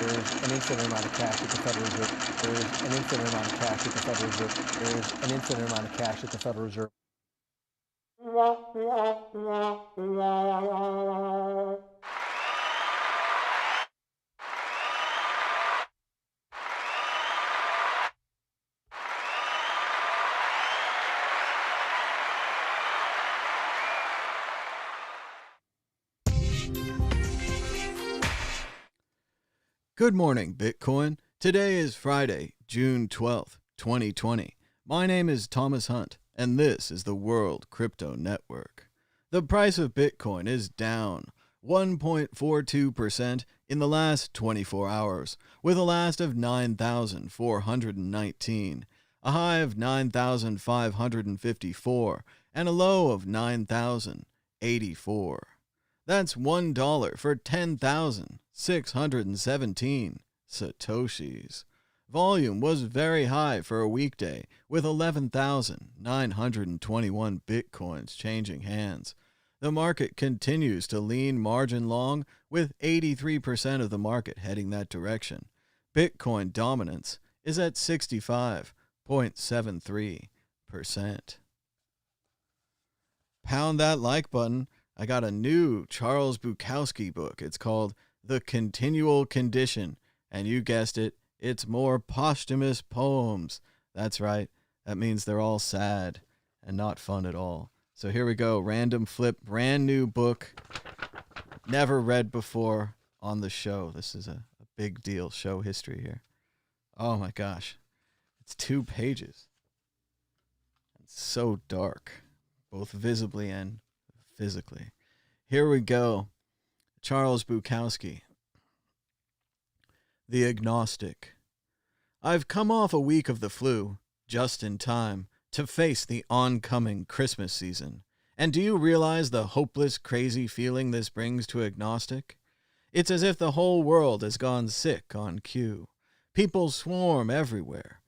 There is an infinite amount of cash at the Federal Reserve. There is an infinite amount of cash at the Federal Reserve. There is an infinite amount of cash at the Federal Reserve. Good morning, Bitcoin. Today is Friday, June 12th, 2020. My name is Thomas Hunt, and this is the World Crypto Network. The price of Bitcoin is down 1.42% in the last 24 hours, with a last of 9,419, a high of 9,554, and a low of 9,084. That's $1 for 10,617 Satoshis. Volume was very high for a weekday, with 11,921 Bitcoins changing hands. The market continues to lean margin long, with 83% of the market heading that direction. Bitcoin dominance is at 65.73%. Pound that like button. I got a new Charles Bukowski book. It's called The Continual Condition, and you guessed it, it's more posthumous poems. That's right. That means they're all sad and not fun at all. So here we go. Random flip, brand new book. Never read before on the show. This is a big deal, show history here. Oh my gosh. It's 2 pages. It's so dark, both visibly and physically. Here we go. Charles Bukowski. The Agnostic. I've come off a week of the flu, just in time to face the oncoming Christmas season. And do you realize the hopeless, crazy feeling this brings to agnostic? It's as if the whole world has gone sick on cue. People swarm everywhere.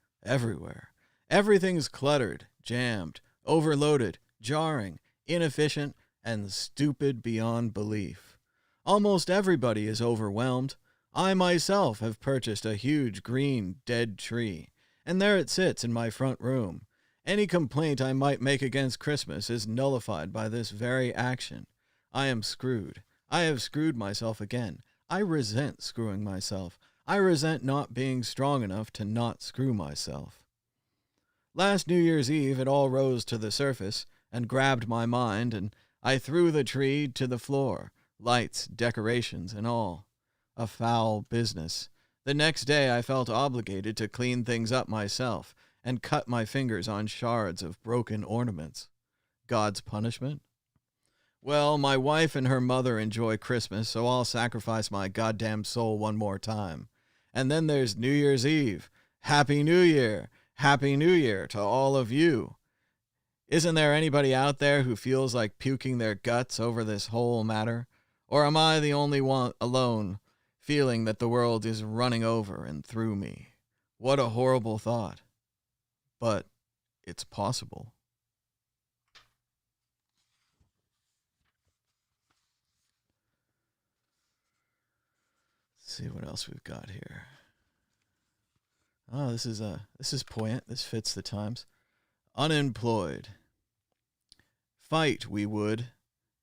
Everything's cluttered, jammed, overloaded, jarring, inefficient, and stupid beyond belief. Almost everybody is overwhelmed. I myself have purchased a huge green dead tree, and there it sits in my front room. Any complaint I might make against Christmas is nullified by this very action. I am screwed. I have screwed myself again. I resent screwing myself. I resent not being strong enough to not screw myself. Last New Year's Eve, it all rose to the surface and grabbed my mind, and I threw the tree to the floor, lights, decorations, and all. A foul business. The next day I felt obligated to clean things up myself and cut my fingers on shards of broken ornaments. God's punishment? Well, my wife and her mother enjoy Christmas, so I'll sacrifice my goddamn soul one more time. And then there's New Year's Eve. Happy New Year! Happy New Year to all of you. Isn't there anybody out there who feels like puking their guts over this whole matter? Or am I the only one alone feeling that the world is running over and through me? What a horrible thought. But it's possible. Let's see what else we've got here. Oh, this is poignant. This fits the times. Unemployed. Fight we would,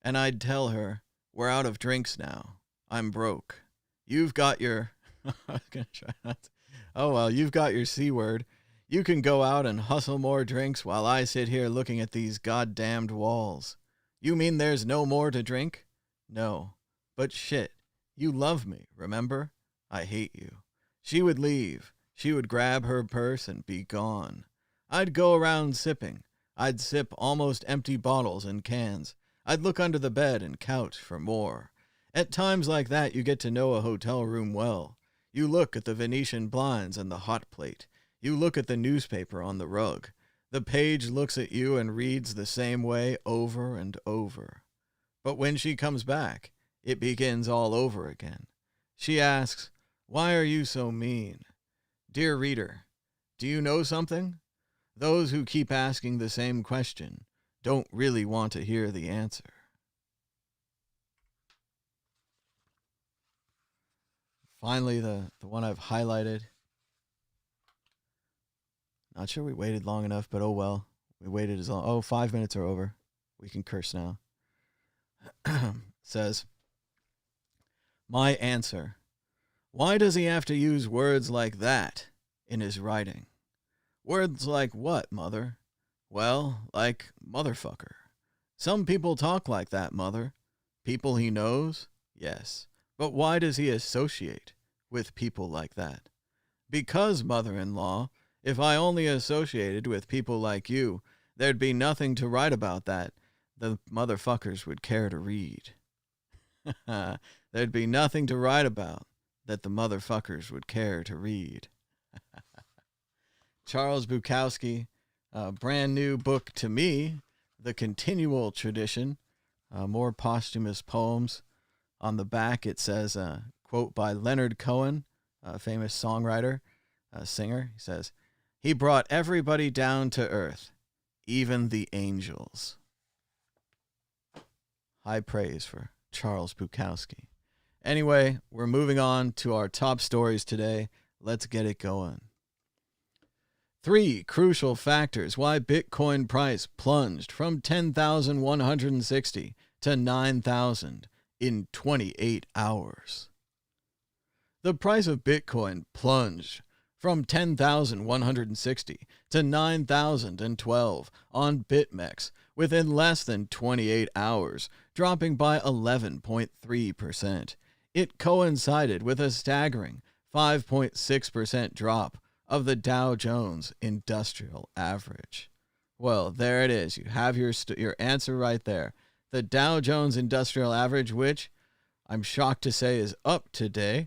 and I'd tell her, we're out of drinks now. I'm broke. You've got your... I was going to try not to... Oh, well, you've got your C word. You can go out and hustle more drinks while I sit here looking at these goddamned walls. You mean there's no more to drink? No. But shit, you love me, remember? I hate you. She would leave. She would grab her purse and be gone. I'd go around sipping. I'd sip almost empty bottles and cans. I'd look under the bed and couch for more. At times like that, you get to know a hotel room well. You look at the Venetian blinds and the hot plate. You look at the newspaper on the rug. The page looks at you and reads the same way over and over. But when she comes back, it begins all over again. She asks, "Why are you so mean?" Dear reader, do you know something? Those who keep asking the same question don't really want to hear the answer. finally the one I've highlighted. Not sure we waited long enough, but oh well. We waited as long. Oh, 5 minutes are over. We can curse now. Says, my answer. Why does he have to use words like that in his writing? Words like what, mother? Well, like motherfucker. Some people talk like that, mother. People he knows? Yes. But why does he associate with people like that? Because, mother-in-law, if I only associated with people like you, there'd be nothing to write about that the motherfuckers would care to read. There'd be nothing to write about that the motherfuckers would care to read. Charles Bukowski, a brand new book to me, The Continual Tradition, more posthumous poems. On the back it says, quote by Leonard Cohen, a famous songwriter, singer. He says, he brought everybody down to earth, even the angels. High praise for Charles Bukowski. Anyway, we're moving on to our top stories today. Let's get it going. 3 crucial factors why Bitcoin price plunged from 10,160 to 9,000 in 28 hours. The price of Bitcoin plunged from 10,160 to 9,012 on BitMEX within less than 28 hours, dropping by 11.3%. It coincided with a staggering 5.6% drop of the Dow Jones Industrial Average. Well, there it is. You have your answer right there. The Dow Jones Industrial Average, which I'm shocked to say is up today.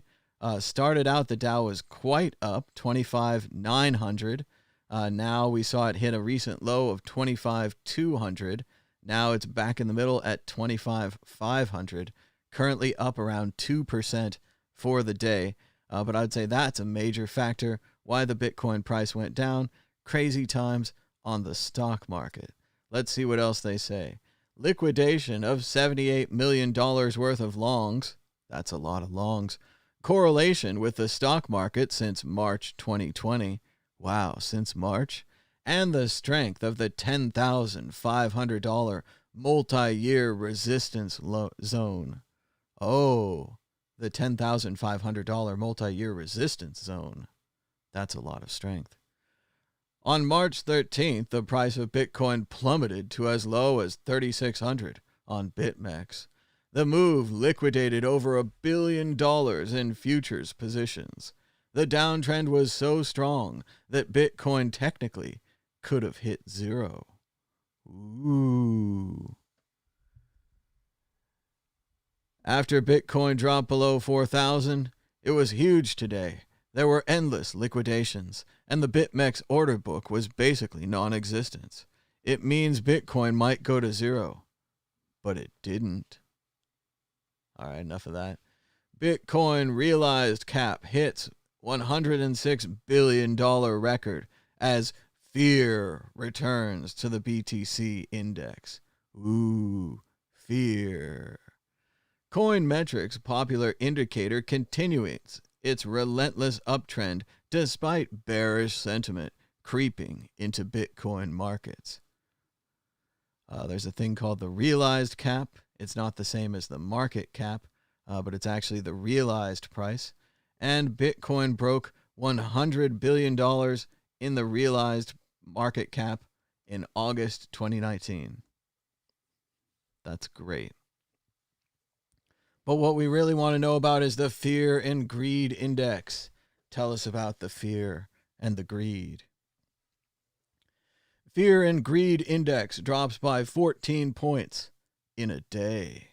Started out, the Dow was quite up, 25,900. Now we saw it hit a recent low of 25,200. Now it's back in the middle at 25,500. Currently up around 2% for the day. But I'd say that's a major factor why the Bitcoin price went down. Crazy times on the stock market. Let's see what else they say. Liquidation of $78 million worth of longs. That's a lot of longs. Correlation with the stock market since March 2020. Wow, since March. And the strength of the $10,500 multi-year resistance zone. Oh, the $10,500 multi-year resistance zone. That's a lot of strength. On March 13th, the price of Bitcoin plummeted to as low as $3,600 on BitMEX. The move liquidated over $1 billion in futures positions. The downtrend was so strong that Bitcoin technically could have hit zero. Ooh. After Bitcoin dropped below 4,000, it was huge today. There were endless liquidations, and the BitMEX order book was basically non-existent. It means Bitcoin might go to zero, but it didn't. All right, enough of that. Bitcoin realized cap hits $106 billion record as fear returns to the BTC index. Ooh, fear. Coinmetrics popular indicator continues its relentless uptrend despite bearish sentiment creeping into Bitcoin markets. There's a thing called the realized cap. It's not the same as the market cap, but it's actually the realized price. And Bitcoin broke $100 billion in the realized market cap in August 2019. That's great. But what we really want to know about is the fear and greed index. Tell us about the fear and the greed. Fear and greed index drops by 14 points in a day.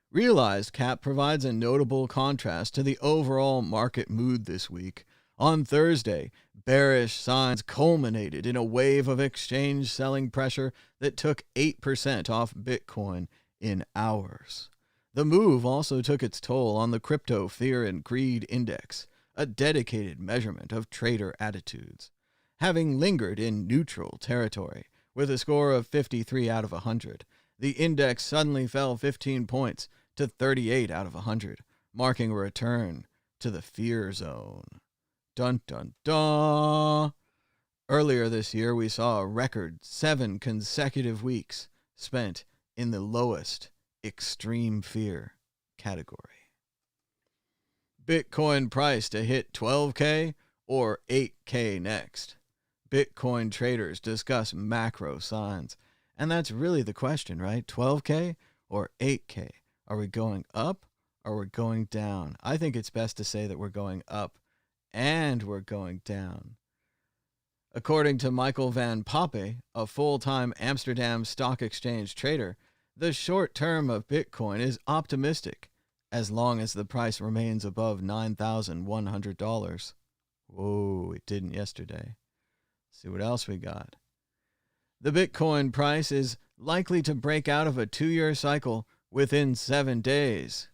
Realized cap provides a notable contrast to the overall market mood this week. On Thursday, bearish signs culminated in a wave of exchange selling pressure that took 8% off Bitcoin in hours. The move also took its toll on the crypto fear and greed index, a dedicated measurement of trader attitudes. Having lingered in neutral territory with a score of 53 out of 100, the index suddenly fell 15 points to 38 out of 100, marking a return to the fear zone. Dun dun dun. Earlier this year, we saw a record 7 consecutive weeks spent in the lowest extreme fear category. Bitcoin price to hit 12K or 8K next. Bitcoin traders discuss macro signs. And that's really the question, right? 12K or 8K? Are we going up or we're going down? I think it's best to say that we're going up and we're going down. According to Michael Van Pape, a full-time Amsterdam Stock Exchange trader, the short term of Bitcoin is optimistic as long as the price remains above $9,100. Whoa, it didn't yesterday. Let's see what else we got. The Bitcoin price is likely to break out of a 2-year cycle within 7 days,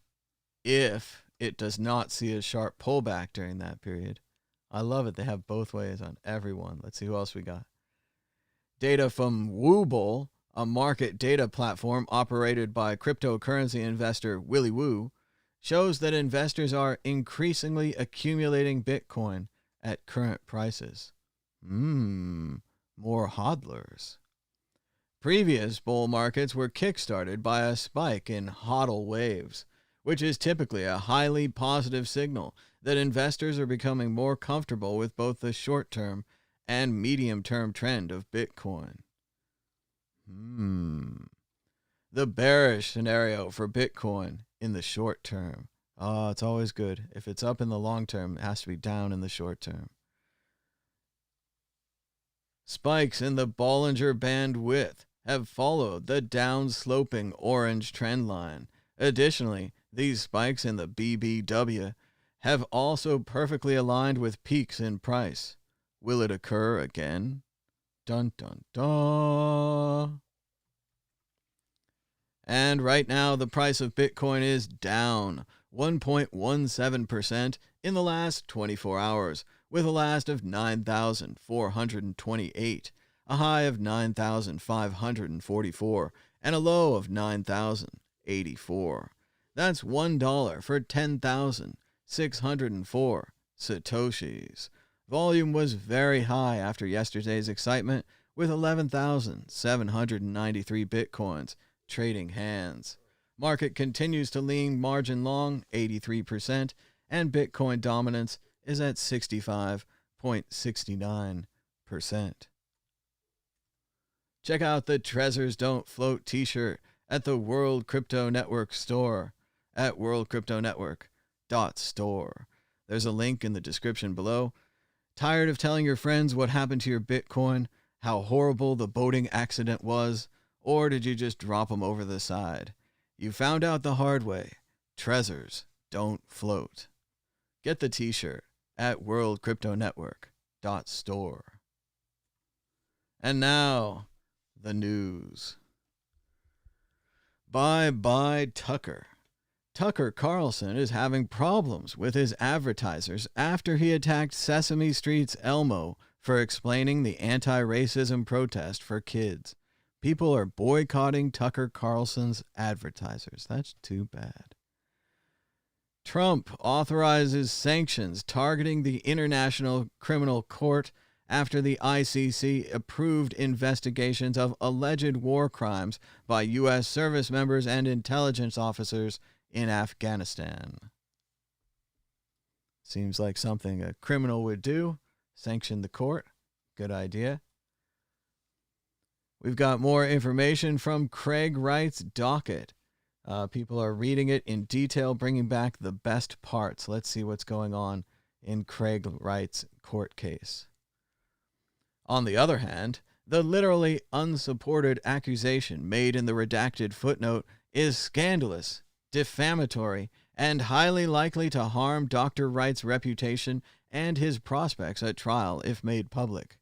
if it does not see a sharp pullback during that period. I love it. They have both ways on everyone. Let's see who else we got. Data from Wooble, a market data platform operated by cryptocurrency investor Willy Woo, shows that investors are increasingly accumulating Bitcoin at current prices. More hodlers. Previous bull markets were kickstarted by a spike in hodl waves, which is typically a highly positive signal that investors are becoming more comfortable with both the short-term and medium-term trend of Bitcoin. The bearish scenario for Bitcoin in the short term. Oh, it's always good. If it's up in the long term, it has to be down in the short term. Spikes in the Bollinger Band width have followed the down-sloping orange trend line. Additionally, these spikes in the BBW have also perfectly aligned with peaks in price. Will it occur again? Dun dun dun. And right now, the price of Bitcoin is down 1.17% in the last 24 hours, with a last of 9,428, a high of 9,544, and a low of 9,084. That's $1 for 10,604 Satoshis. Volume was very high after yesterday's excitement, with 11,793 Bitcoins trading hands. Market continues to lean margin long, 83%, and Bitcoin dominance is at 65.69%. Check out the Trezors Don't Float t-shirt at the World Crypto Network store at worldcryptonetwork.store. There's a link in the description below. Tired of telling your friends what happened to your Bitcoin, how horrible the boating accident was, or did you just drop them over the side? You found out the hard way. Trezors don't float. Get the t-shirt at worldcryptonetwork.store. And now, the news. Bye Tucker. Tucker Carlson is having problems with his advertisers after he attacked Sesame Street's Elmo for explaining the anti-racism protest for kids. People are boycotting Tucker Carlson's advertisers. That's too bad. Trump authorizes sanctions targeting the International Criminal Court after the ICC approved investigations of alleged war crimes by U.S. service members and intelligence officers in Afghanistan. Seems like something a criminal would do. Sanction the court. Good idea. We've got more information from Craig Wright's docket. People are reading it in detail, bringing back the best parts. Let's see what's going on in Craig Wright's court case. On the other hand, the literally unsupported accusation made in the redacted footnote is scandalous, defamatory, and highly likely to harm Dr. Wright's reputation and his prospects at trial if made public.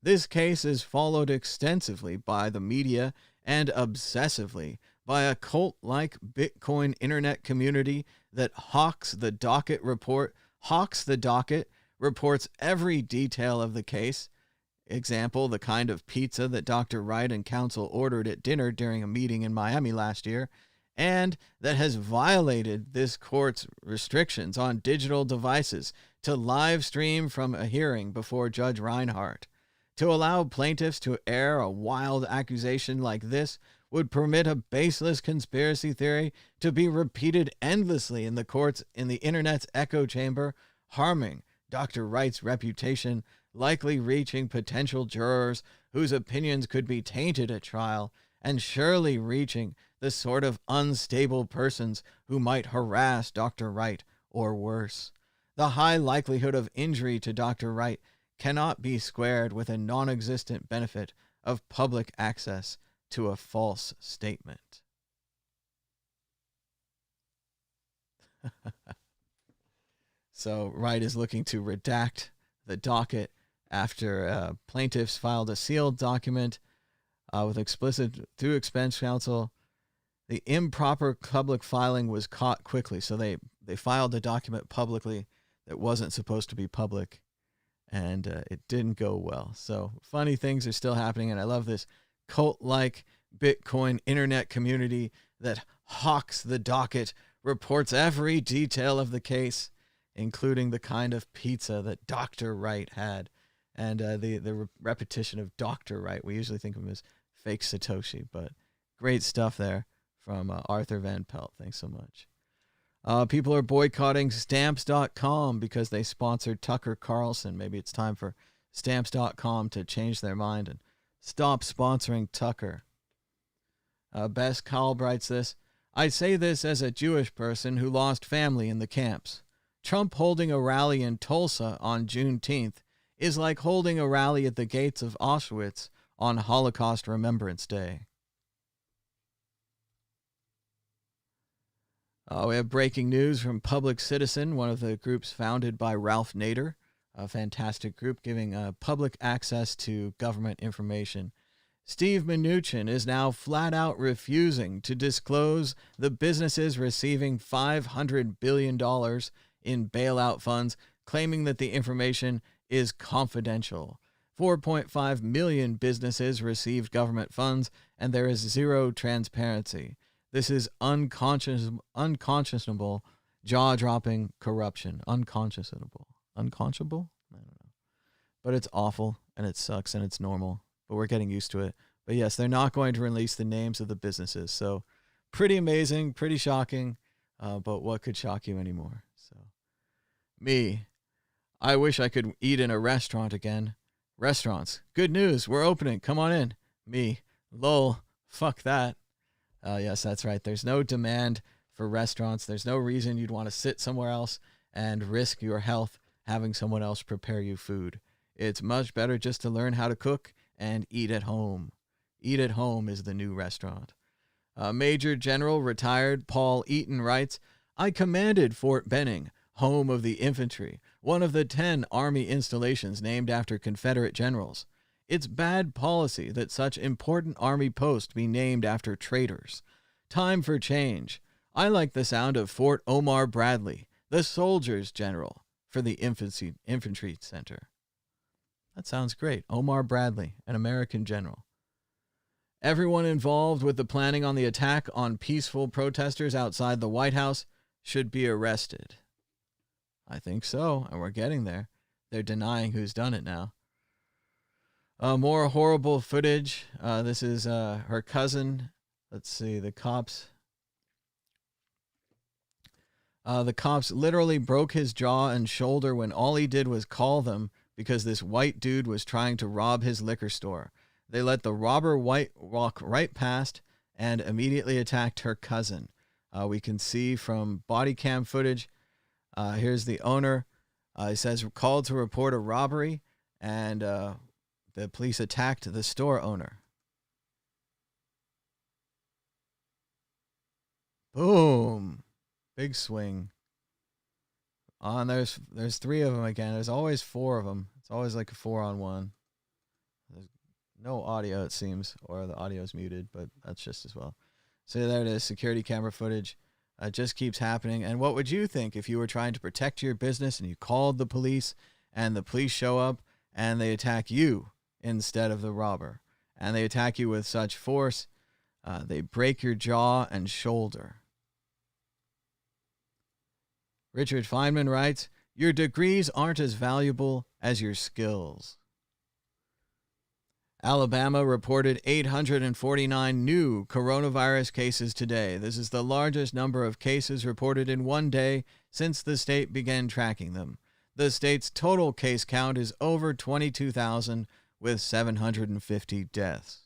This case is followed extensively by the media and obsessively by a cult-like Bitcoin internet community that hawks the docket, reports every detail of the case. Example, the kind of pizza that Dr. Wright and counsel ordered at dinner during a meeting in Miami last year, and that has violated this court's restrictions on digital devices to live stream from a hearing before Judge Reinhardt. To allow plaintiffs to air a wild accusation like this would permit a baseless conspiracy theory to be repeated endlessly in the courts in the internet's echo chamber, harming Dr. Wright's reputation, likely reaching potential jurors whose opinions could be tainted at trial, and surely reaching the sort of unstable persons who might harass Dr. Wright or worse. The high likelihood of injury to Dr. Wright cannot be squared with a non-existent benefit of public access to a false statement. So Wright is looking to redact the docket after plaintiffs filed a sealed document with explicit through expense counsel. The improper public filing was caught quickly, so they filed the document publicly that wasn't supposed to be public, and it didn't go well. So funny things are still happening, and I love this cult-like Bitcoin internet community that hawks the docket, reports every detail of the case, including the kind of pizza that Dr. Wright had, and the repetition of Dr. Wright. We usually think of him as fake Satoshi, but great stuff there from Arthur Van Pelt. Thanks so much. People are boycotting Stamps.com because they sponsored Tucker Carlson. Maybe it's time for Stamps.com to change their mind and stop sponsoring Tucker. Bess Kalb writes this: I say this as a Jewish person who lost family in the camps. Trump holding a rally in Tulsa on Juneteenth is like holding a rally at the gates of Auschwitz on Holocaust Remembrance Day. We have breaking news from Public Citizen, one of the groups founded by Ralph Nader, a fantastic group giving public access to government information. Steve Mnuchin is now flat out refusing to disclose the businesses receiving $500 billion in bailout funds, claiming that the information is confidential. 4.5 million businesses received government funds, and there is zero transparency. This is unconscionable, jaw-dropping corruption. Unconscionable? I don't know. But it's awful, and it sucks, and it's normal. But we're getting used to it. But yes, they're not going to release the names of the businesses. So pretty amazing, pretty shocking. But what could shock you anymore? So me, I wish I could eat in a restaurant again. Restaurants, good news, we're opening. Come on in. Me, lol, fuck that. Yes, that's right. There's no demand for restaurants. There's no reason you'd want to sit somewhere else and risk your health having someone else prepare you food. It's much better just to learn how to cook and eat at home. Eat at home is the new restaurant. Major General retired Paul Eaton writes, I commanded Fort Benning, home of the infantry, one of the 10 Army installations named after Confederate generals. It's bad policy that such important Army posts be named after traitors. Time for change. I like the sound of Fort Omar Bradley, the soldiers' general, for the infantry center. That sounds great. Omar Bradley, an American general. Everyone involved with the planning on the attack on peaceful protesters outside the White House should be arrested. I think so, and we're getting there. They're denying who's done it now. More horrible footage. This is her cousin. Let's see, the cops. The cops literally broke his jaw and shoulder when all he did was call them because this white dude was trying to rob his liquor store. They let the robber walk right past and immediately attacked her cousin. We can see from body cam footage. Here's the owner. He says, called to report a robbery, and the police attacked the store owner. Boom. Big swing. And there's 3 of them again. There's always 4 of them. It's always like a 4-on-1. There's no audio, it seems, or the audio's muted, but that's just as well. So there it is, security camera footage. It just keeps happening. And what would you think if you were trying to protect your business and you called the police and the police show up and they attack you instead of the robber? And they attack you with such force. They break your jaw and shoulder. Richard Feynman writes, your degrees aren't as valuable as your skills. Alabama reported 849 new coronavirus cases today. This is the largest number of cases reported in one day since the state began tracking them. The state's total case count is over 22,000 with 750 deaths.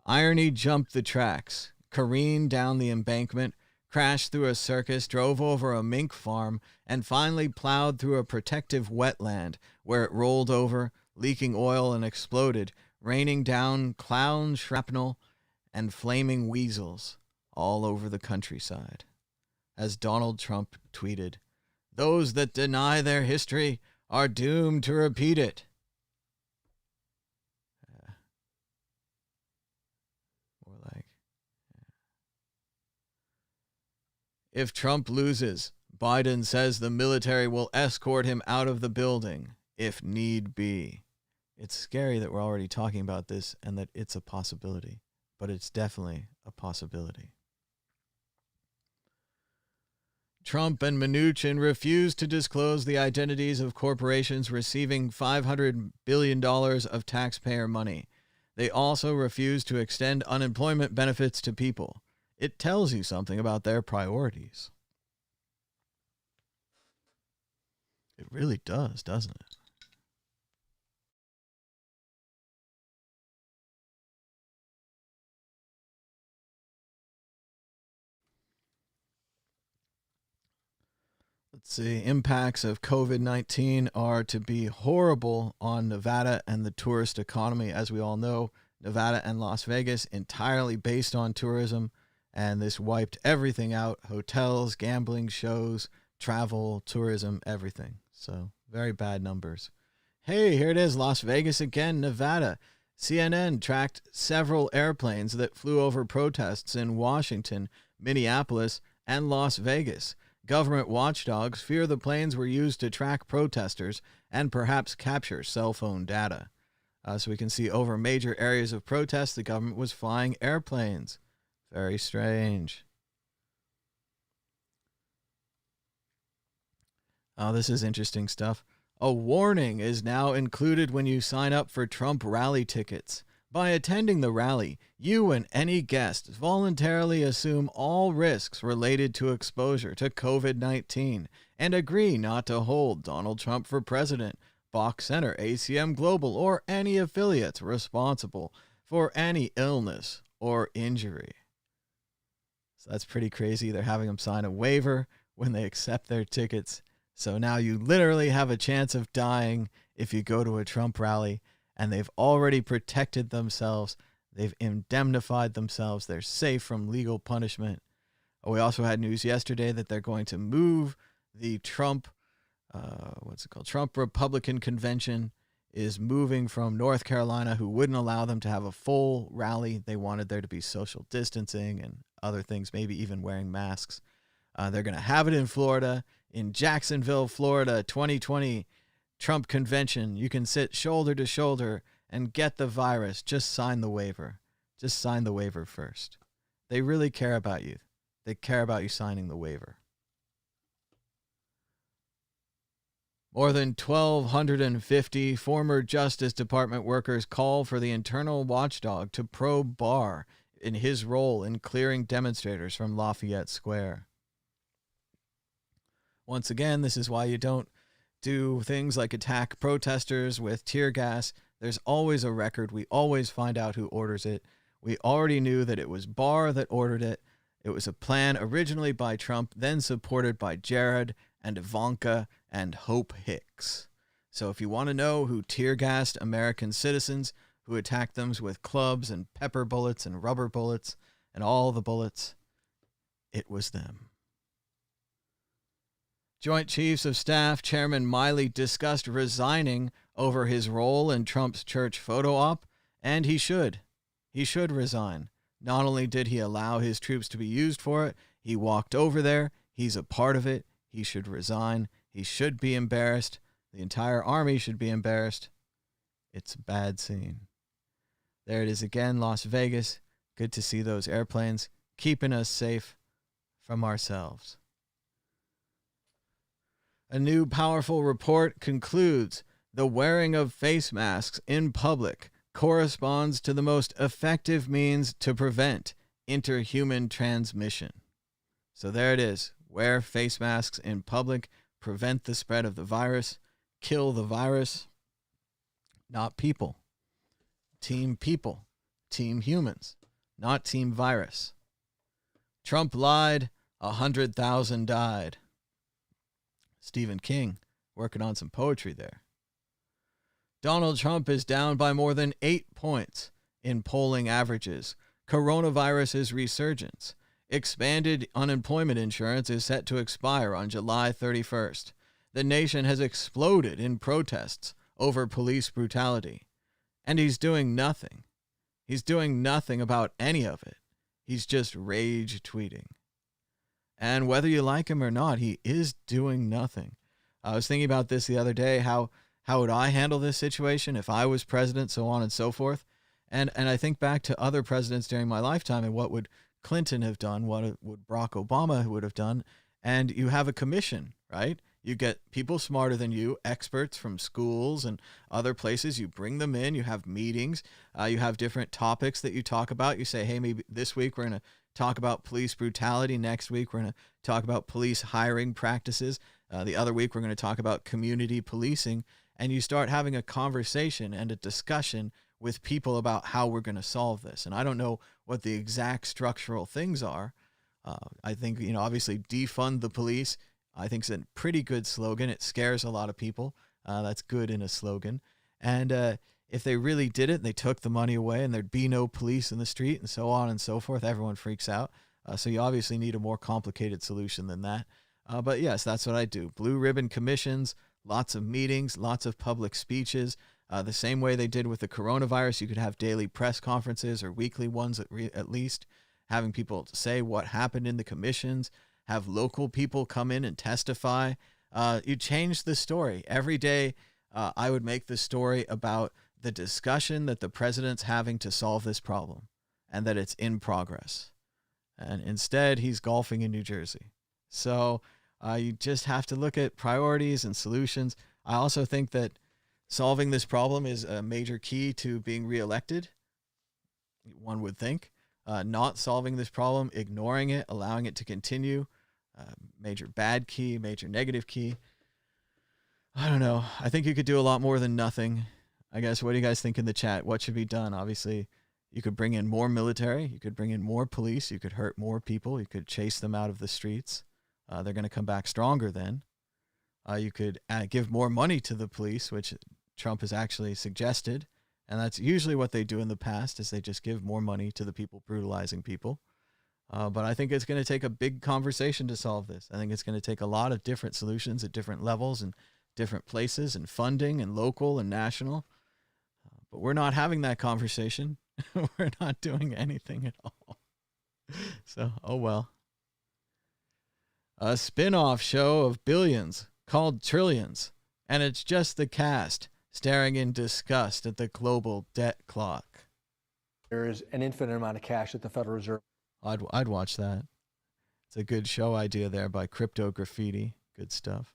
Irony jumped the tracks, careened down the embankment, crashed through a circus, drove over a mink farm, and finally plowed through a protective wetland where it rolled over, leaking oil and exploded, raining down clown shrapnel and flaming weasels all over the countryside. As Donald Trump tweeted, those that deny their history are doomed to repeat it. More like, if Trump loses, Biden says the military will escort him out of the building if need be. It's scary that we're already talking about this and that it's a possibility, but it's definitely a possibility. Trump and Mnuchin refused to disclose the identities of corporations receiving $500 billion of taxpayer money. They also refused to extend unemployment benefits to people. It tells you something about their priorities. It really does, doesn't it? Let's see. Impacts of COVID-19 are to be horrible on Nevada and the tourist economy. As we all know, Nevada and Las Vegas entirely based on tourism, and this wiped everything out: hotels, gambling, shows, travel, tourism, everything. So very bad numbers. Hey, here it is, Las Vegas again, Nevada. CNN tracked several airplanes that flew over protests in Washington, Minneapolis, and Las Vegas. Government watchdogs fear the planes were used to track protesters and perhaps capture cell phone data. So we can see over major areas of protest, the government was flying airplanes. Very strange. Oh, this is interesting stuff. A warning is now included when you sign up for Trump rally tickets. By attending the rally, you and any guest voluntarily assume all risks related to exposure to COVID-19 and agree not to hold Donald Trump for president, Bach Center, ACM Global, or any affiliates responsible for any illness or injury. So that's pretty crazy. They're having them sign a waiver when they accept their tickets. So now you literally have a chance of dying if you go to a Trump rally, and they've already protected themselves. They've indemnified themselves. They're safe from legal punishment. We also had news yesterday that they're going to move the Trump, Trump Republican Convention is moving from North Carolina, who wouldn't allow them to have a full rally. They wanted there to be social distancing and other things, maybe even wearing masks. They're going to have it in Florida, in Jacksonville, Florida, 2020 Trump convention. You can sit shoulder to shoulder and get the virus. Just sign the waiver. Just sign the waiver first. They really care about you. They care about you signing the waiver. More than 1,250 former Justice Department workers call for the internal watchdog to probe Barr in his role in clearing demonstrators from Lafayette Square. Once again, this is why you don't do things like attack protesters with tear gas. There's always a record. We always find out who orders it. We already knew that it was Barr that ordered it. It was a plan originally by Trump, then supported by Jared and Ivanka and Hope Hicks. So if you want to know who tear gassed American citizens, who attacked them with clubs and pepper bullets and rubber bullets and all the bullets, it was them. Joint Chiefs of Staff Chairman Miley discussed resigning over his role in Trump's church photo op, and he should. He should resign. Not only did he allow his troops to be used for it, he walked over there. He's a part of it. He should resign. He should be embarrassed. The entire army should be embarrassed. It's a bad scene. There it is again, Las Vegas. Good to see those airplanes keeping us safe from ourselves. A new powerful report concludes the wearing of face masks in public corresponds to the most effective means to prevent interhuman transmission. So there it is. Wear face masks in public, prevent the spread of the virus, kill the virus, not people. Team people, team humans, not team virus. Trump lied, 100,000 died. Stephen King working on some poetry there. Donald Trump is down by more than 8 points in polling averages. Coronavirus's resurgence. Expanded unemployment insurance is set to expire on July 31st. The nation has exploded in protests over police brutality. And he's doing nothing. He's doing nothing about any of it. He's just rage tweeting. And whether you like him or not, he is doing nothing. I was thinking about this the other day. How would I handle this situation if I was president, so on and so forth? And I think back to other presidents during my lifetime and what would Clinton have done, what would Barack Obama would have done. And you have a commission, right? You get people smarter than you, experts from schools and other places. You bring them in. You have meetings. You have different topics that you talk about. You say, hey, maybe this week we're going to talk about police brutality. Next week we're going to talk about police hiring practices. The other week we're going to talk about community policing. And you start having a conversation and a discussion with people about how we're going to solve this. And I don't know what the exact structural things are. I think, obviously defund the police, I think it's a pretty good slogan. It scares a lot of people. That's good in a slogan. And if they really did it, they took the money away and there'd be no police in the street and so on and so forth. Everyone freaks out. So you obviously need a more complicated solution than that. But yes, that's what I do. Blue ribbon commissions, lots of meetings, lots of public speeches. The same way they did with the coronavirus, you could have daily press conferences or weekly ones at least, having people say what happened in the commissions, have local people come in and testify. You change the story. Every day I would make the story about the discussion that the president's having to solve this problem and that it's in progress. And instead, he's golfing in New Jersey. So you just have to look at priorities and solutions. I also think that solving this problem is a major key to being reelected, one would think. Not solving this problem, ignoring it, allowing it to continue, major bad key, major negative key. I don't know. I think you could do a lot more than nothing. I guess, what do you guys think in the chat? What should be done? Obviously, you could bring in more military. You could bring in more police. You could hurt more people. You could chase them out of the streets. They're going to come back stronger then. You could give more money to the police, which Trump has actually suggested. And that's usually what they do in the past, is they just give more money to the people brutalizing people. But I think it's going to take a big conversation to solve this. I think it's going to take a lot of different solutions at different levels and different places and funding and local and national. But we're not having that conversation. We're not doing anything at all. So, oh well. A spin-off show of Billions called Trillions. And it's just the cast staring in disgust at the global debt clock. There's an infinite amount of cash at the Federal Reserve. I'd watch that. It's a good show idea there by Crypto Graffiti. Good stuff.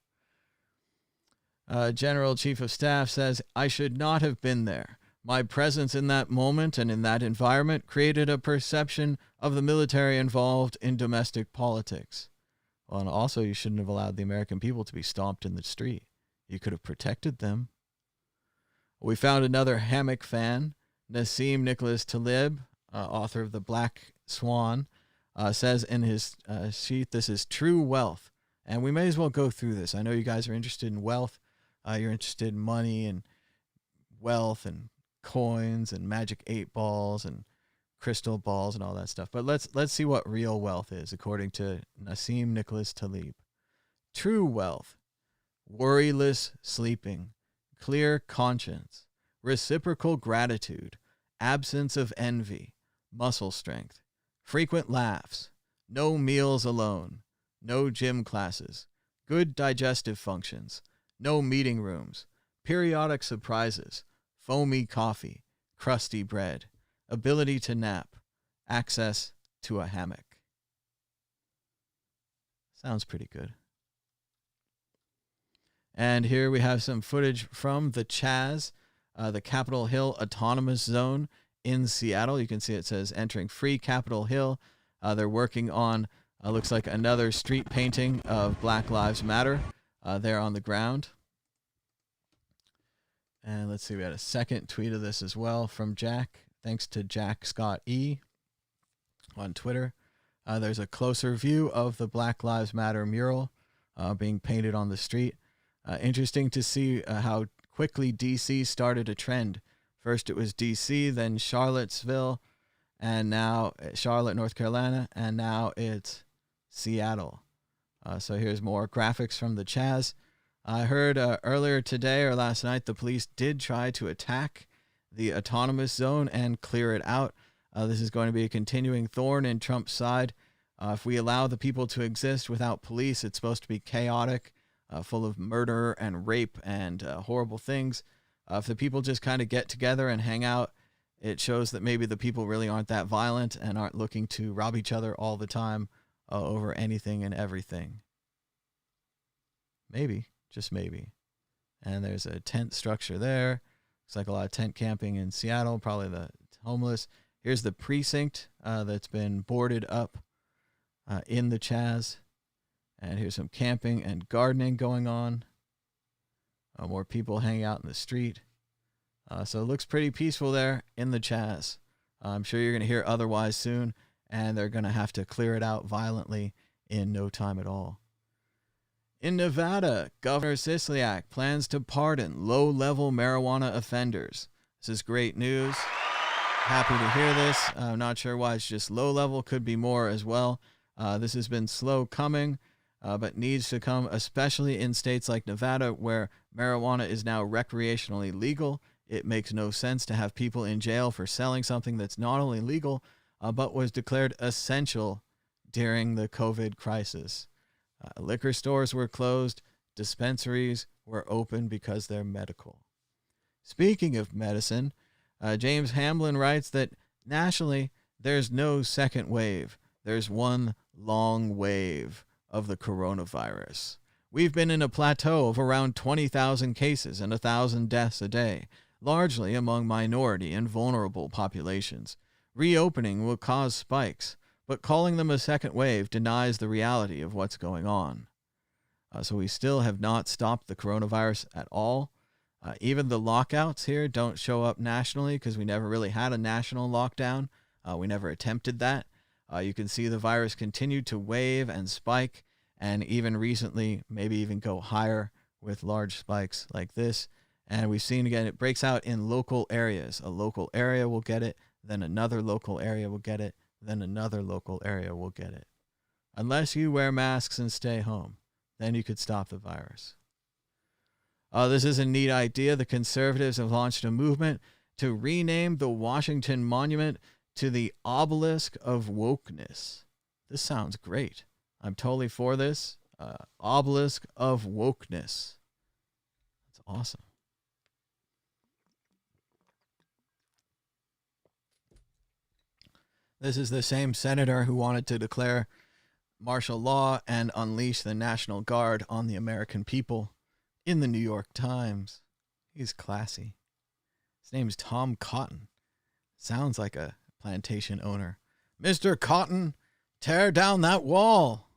General Chief of Staff says, I should not have been there. My presence in that moment and in that environment created a perception of the military involved in domestic politics. Well, and also you shouldn't have allowed the American people to be stomped in the street. You could have protected them. We found another hammock fan, Nassim Nicholas Taleb, author of The Black Swan, says in his sheet, this is true wealth. And we may as well go through this. I know you guys are interested in wealth. You're interested in money and wealth and coins and magic 8 balls and crystal balls and all that stuff. But let's see what real wealth is, according to Nassim Nicholas Taleb. True wealth: worryless sleeping, clear conscience, reciprocal gratitude, absence of envy, muscle strength, frequent laughs, no meals alone, no gym classes, good digestive functions, no meeting rooms, periodic surprises, foamy coffee, crusty bread, ability to nap, access to a hammock. Sounds pretty good. And here we have some footage from the Chaz, the Capitol Hill Autonomous Zone in Seattle. You can see it says entering free Capitol Hill. They're working on, looks like another street painting of Black Lives Matter there on the ground. And let's see, we had a second tweet of this as well from Jack. Thanks to Jack Scott E on Twitter. There's a closer view of the Black Lives Matter mural being painted on the street. Interesting to see how quickly D.C. started a trend. First it was D.C., then Charlottesville, and now Charlotte, North Carolina, and now it's Seattle. So here's more graphics from the Chaz. I heard earlier today or last night the police did try to attack the autonomous zone and clear it out. This is going to be a continuing thorn in Trump's side. If we allow the people to exist without police, it's supposed to be chaotic, full of murder and rape and horrible things. If the people just kind of get together and hang out, it shows that maybe the people really aren't that violent and aren't looking to rob each other all the time over anything and everything. Maybe, just maybe. And there's a tent structure there. Looks like a lot of tent camping in Seattle, probably the homeless. Here's the precinct that's been boarded up in the Chaz. And here's some camping and gardening going on. More people hanging out in the street. So it looks pretty peaceful there in the Chaz. I'm sure you're going to hear otherwise soon, and they're going to have to clear it out violently in no time at all. In Nevada, Governor Sisolak plans to pardon low-level marijuana offenders. This is great news. Happy to hear this. I'm not sure why it's just low-level. Could be more as well. This has been slow coming, but needs to come, especially in states like Nevada, where marijuana is now recreationally legal. It makes no sense to have people in jail for selling something that's not only legal, but was declared essential during the COVID crisis. Liquor stores were closed. Dispensaries were open because they're medical. Speaking of medicine, James Hamblin writes that nationally, there's no second wave. There's one long wave of the coronavirus. We've been in a plateau of around 20,000 cases and 1,000 deaths a day, largely among minority and vulnerable populations. Reopening will cause spikes, but calling them a second wave denies the reality of what's going on. So we still have not stopped the coronavirus at all. Even the lockouts here don't show up nationally because we never really had a national lockdown. We never attempted that. You can see the virus continue to wave and spike, and even recently maybe even go higher with large spikes like this. And we've seen, again, it breaks out in local areas. A local area will get it, then another local area will get it, then another local area will get it. Unless you wear masks and stay home, then you could stop the virus. This is a neat idea. The conservatives have launched a movement to rename the Washington Monument to the Obelisk of Wokeness. This sounds great. I'm totally for this. Obelisk of Wokeness. That's awesome. This is the same senator who wanted to declare martial law and unleash the National Guard on the American people in the New York Times. He's classy. His name is Tom Cotton. Sounds like a plantation owner. Mr. Cotton, tear down that wall.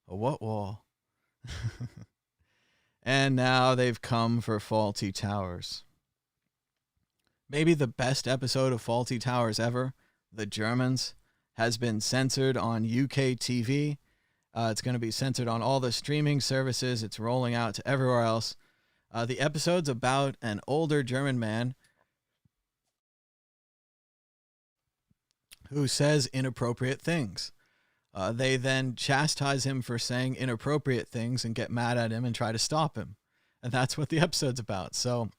A what wall? And now they've come for Fawlty Towers. Maybe the best episode of Fawlty Towers ever, The Germans, has been censored on UK TV. It's going to be censored on all the streaming services. It's rolling out to everywhere else. The episode's about an older German man who says inappropriate things. They then chastise him for saying inappropriate things and get mad at him and try to stop him. And that's what the episode's about. So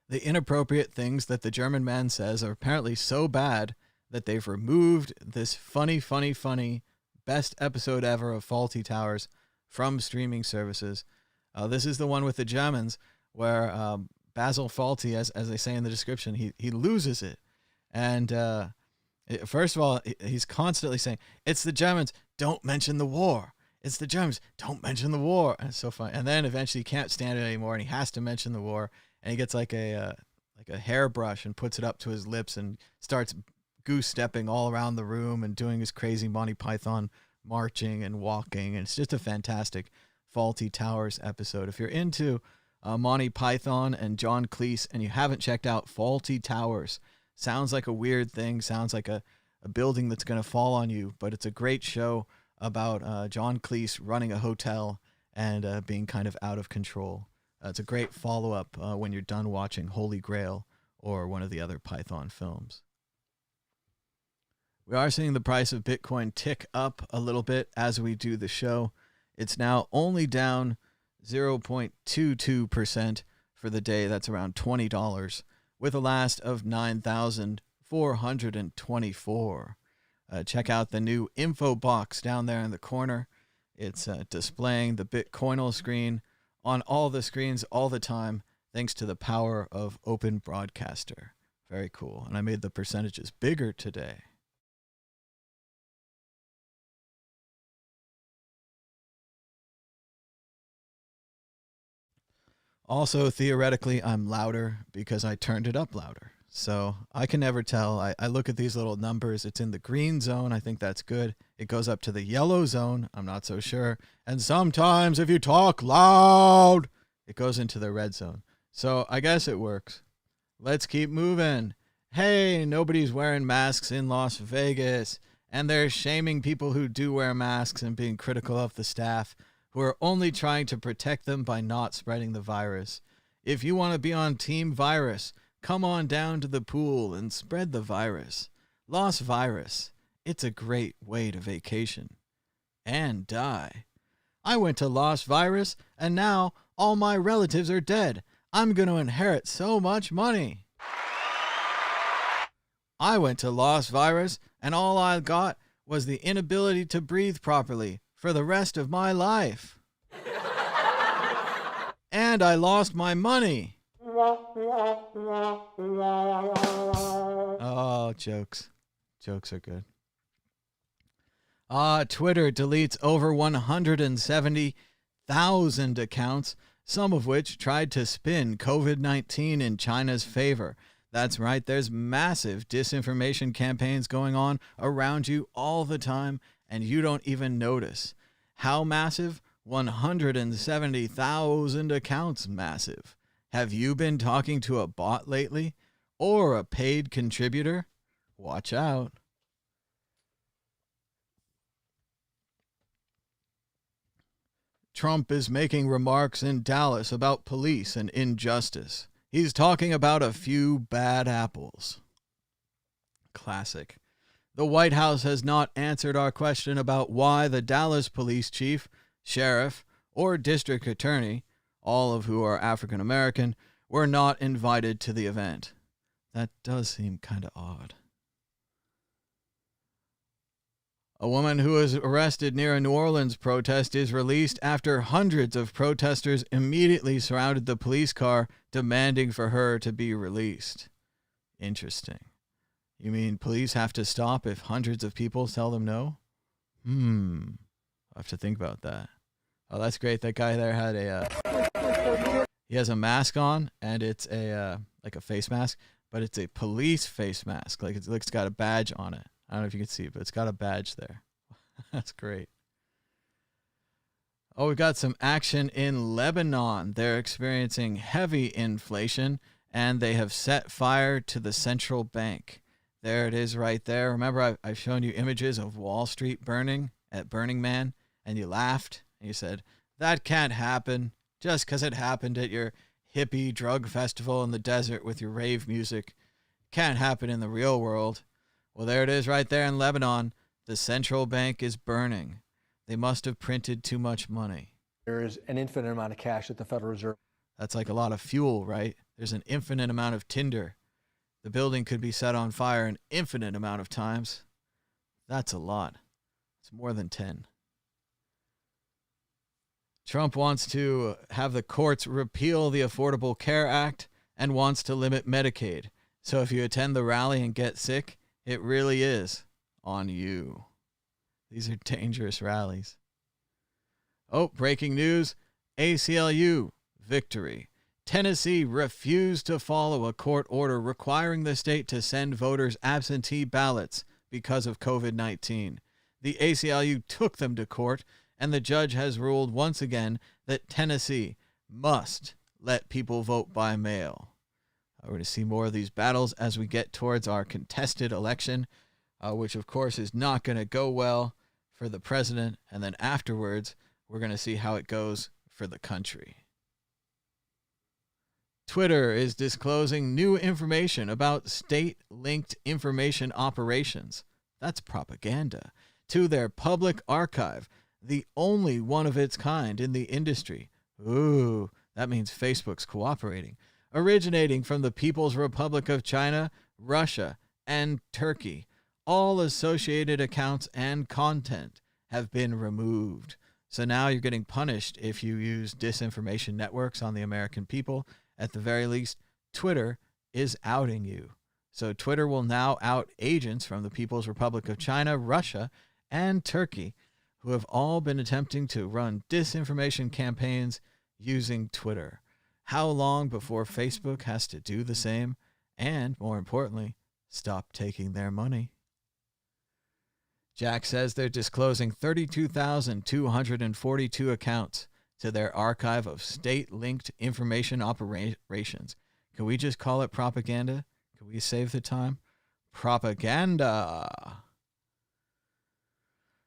the inappropriate things that the German man says are apparently so bad that they've removed this funny best episode ever of Fawlty Towers from streaming services. This is the one with the Germans where Basil Fawlty, as they say in the description, he loses it. And first of all, he's constantly saying, it's the Germans, don't mention the war. It's the Germans, don't mention the war. And it's so funny. And then eventually he can't stand it anymore and he has to mention the war. And he gets like a hairbrush and puts it up to his lips and starts goose stepping all around the room and doing his crazy Monty Python marching and walking. And it's just a fantastic Fawlty Towers episode. If you're into Monty Python and John Cleese and you haven't checked out Fawlty Towers, sounds like a weird thing, sounds like a building that's going to fall on you, but it's a great show about John Cleese running a hotel and being kind of out of control. It's a great follow-up when you're done watching Holy Grail or one of the other Python films. We are seeing the price of Bitcoin tick up a little bit as we do the show. It's now only down 0.22% for the day. That's around $20, with a last of 9,424. Check out the new info box down there in the corner. It's displaying the Bitcoinal screen on all the screens all the time, thanks to the power of Open Broadcaster. Very cool. And I made the percentages bigger today. Also, theoretically, I'm louder because I turned it up louder. So I can never tell. I look at these little numbers. It's in the green zone. I think that's good. It goes up to the yellow zone. I'm not so sure. And sometimes if you talk loud, it goes into the red zone. So I guess it works. Let's keep moving. Hey, nobody's wearing masks in Las Vegas. And they're shaming people who do wear masks and being critical of the staff who are only trying to protect them by not spreading the virus. If you want to be on Team Virus, come on down to the pool and spread the virus. Las Virus, it's a great way to vacation. And die. I went to Las Virus, and now all my relatives are dead. I'm going to inherit so much money. I went to Las Virus, and all I got was the inability to breathe properly for the rest of my life. And I lost my money. Oh, jokes. Jokes are good. Twitter deletes over 170,000 accounts, some of which tried to spin COVID-19 in China's favor. That's right, there's massive disinformation campaigns going on around you all the time, and you don't even notice. How massive? 170,000 accounts massive. Have you been talking to a bot lately? Or a paid contributor? Watch out. Trump is making remarks in Dallas about police and injustice. He's talking about a few bad apples. Classic. The White House has not answered our question about why the Dallas police chief, sheriff, or district attorney, all of who are African American, were not invited to the event. That does seem kind of odd. A woman who was arrested near a New Orleans protest is released after hundreds of protesters immediately surrounded the police car, demanding for her to be released. Interesting. You mean police have to stop if hundreds of people tell them no? I'll have to think about that. Oh, that's great. That guy there had he has a mask on, and it's like a face mask, but it's a police face mask. Like it's got a badge on it. I don't know if you can see, but it's got a badge there. That's great. Oh, we've got some action in Lebanon. They're experiencing heavy inflation, and they have set fire to the central bank. There it is right there. Remember, I've shown you images of Wall Street burning at Burning Man, and you laughed, and you said, that can't happen just because it happened at your hippie drug festival in the desert with your rave music. Can't happen in the real world. Well, there it is right there in Lebanon. The central bank is burning. They must have printed too much money. There is an infinite amount of cash at the Federal Reserve. That's like a lot of fuel, right? There's an infinite amount of tinder. The building could be set on fire an infinite amount of times. That's a lot. It's more than 10. Trump wants to have the courts repeal the Affordable Care Act and wants to limit Medicaid, So if you attend the rally and get sick, it really is on you. These are dangerous rallies. Oh, breaking news. ACLU victory. Tennessee refused to follow a court order requiring the state to send voters absentee ballots because of COVID-19. The ACLU took them to court, and the judge has ruled once again that Tennessee must let people vote by mail. We're going to see more of these battles as we get towards our contested election, which of course is not going to go well for the president. And then afterwards, we're going to see how it goes for the country. Twitter is disclosing new information about state-linked information operations. That's propaganda. To their public archive, the only one of its kind in the industry. Ooh, that means Facebook's cooperating. Originating from the People's Republic of China, Russia, and Turkey. All associated accounts and content have been removed. So now you're getting punished if you use disinformation networks on the American people. At the very least, Twitter is outing you. So Twitter will now out agents from the People's Republic of China, Russia, and Turkey, who have all been attempting to run disinformation campaigns using Twitter. How long before Facebook has to do the same? And, more importantly, stop taking their money? Jack says they're disclosing 32,242 accounts to their archive of state-linked information operations. Can we just call it propaganda? Can we save the time? Propaganda!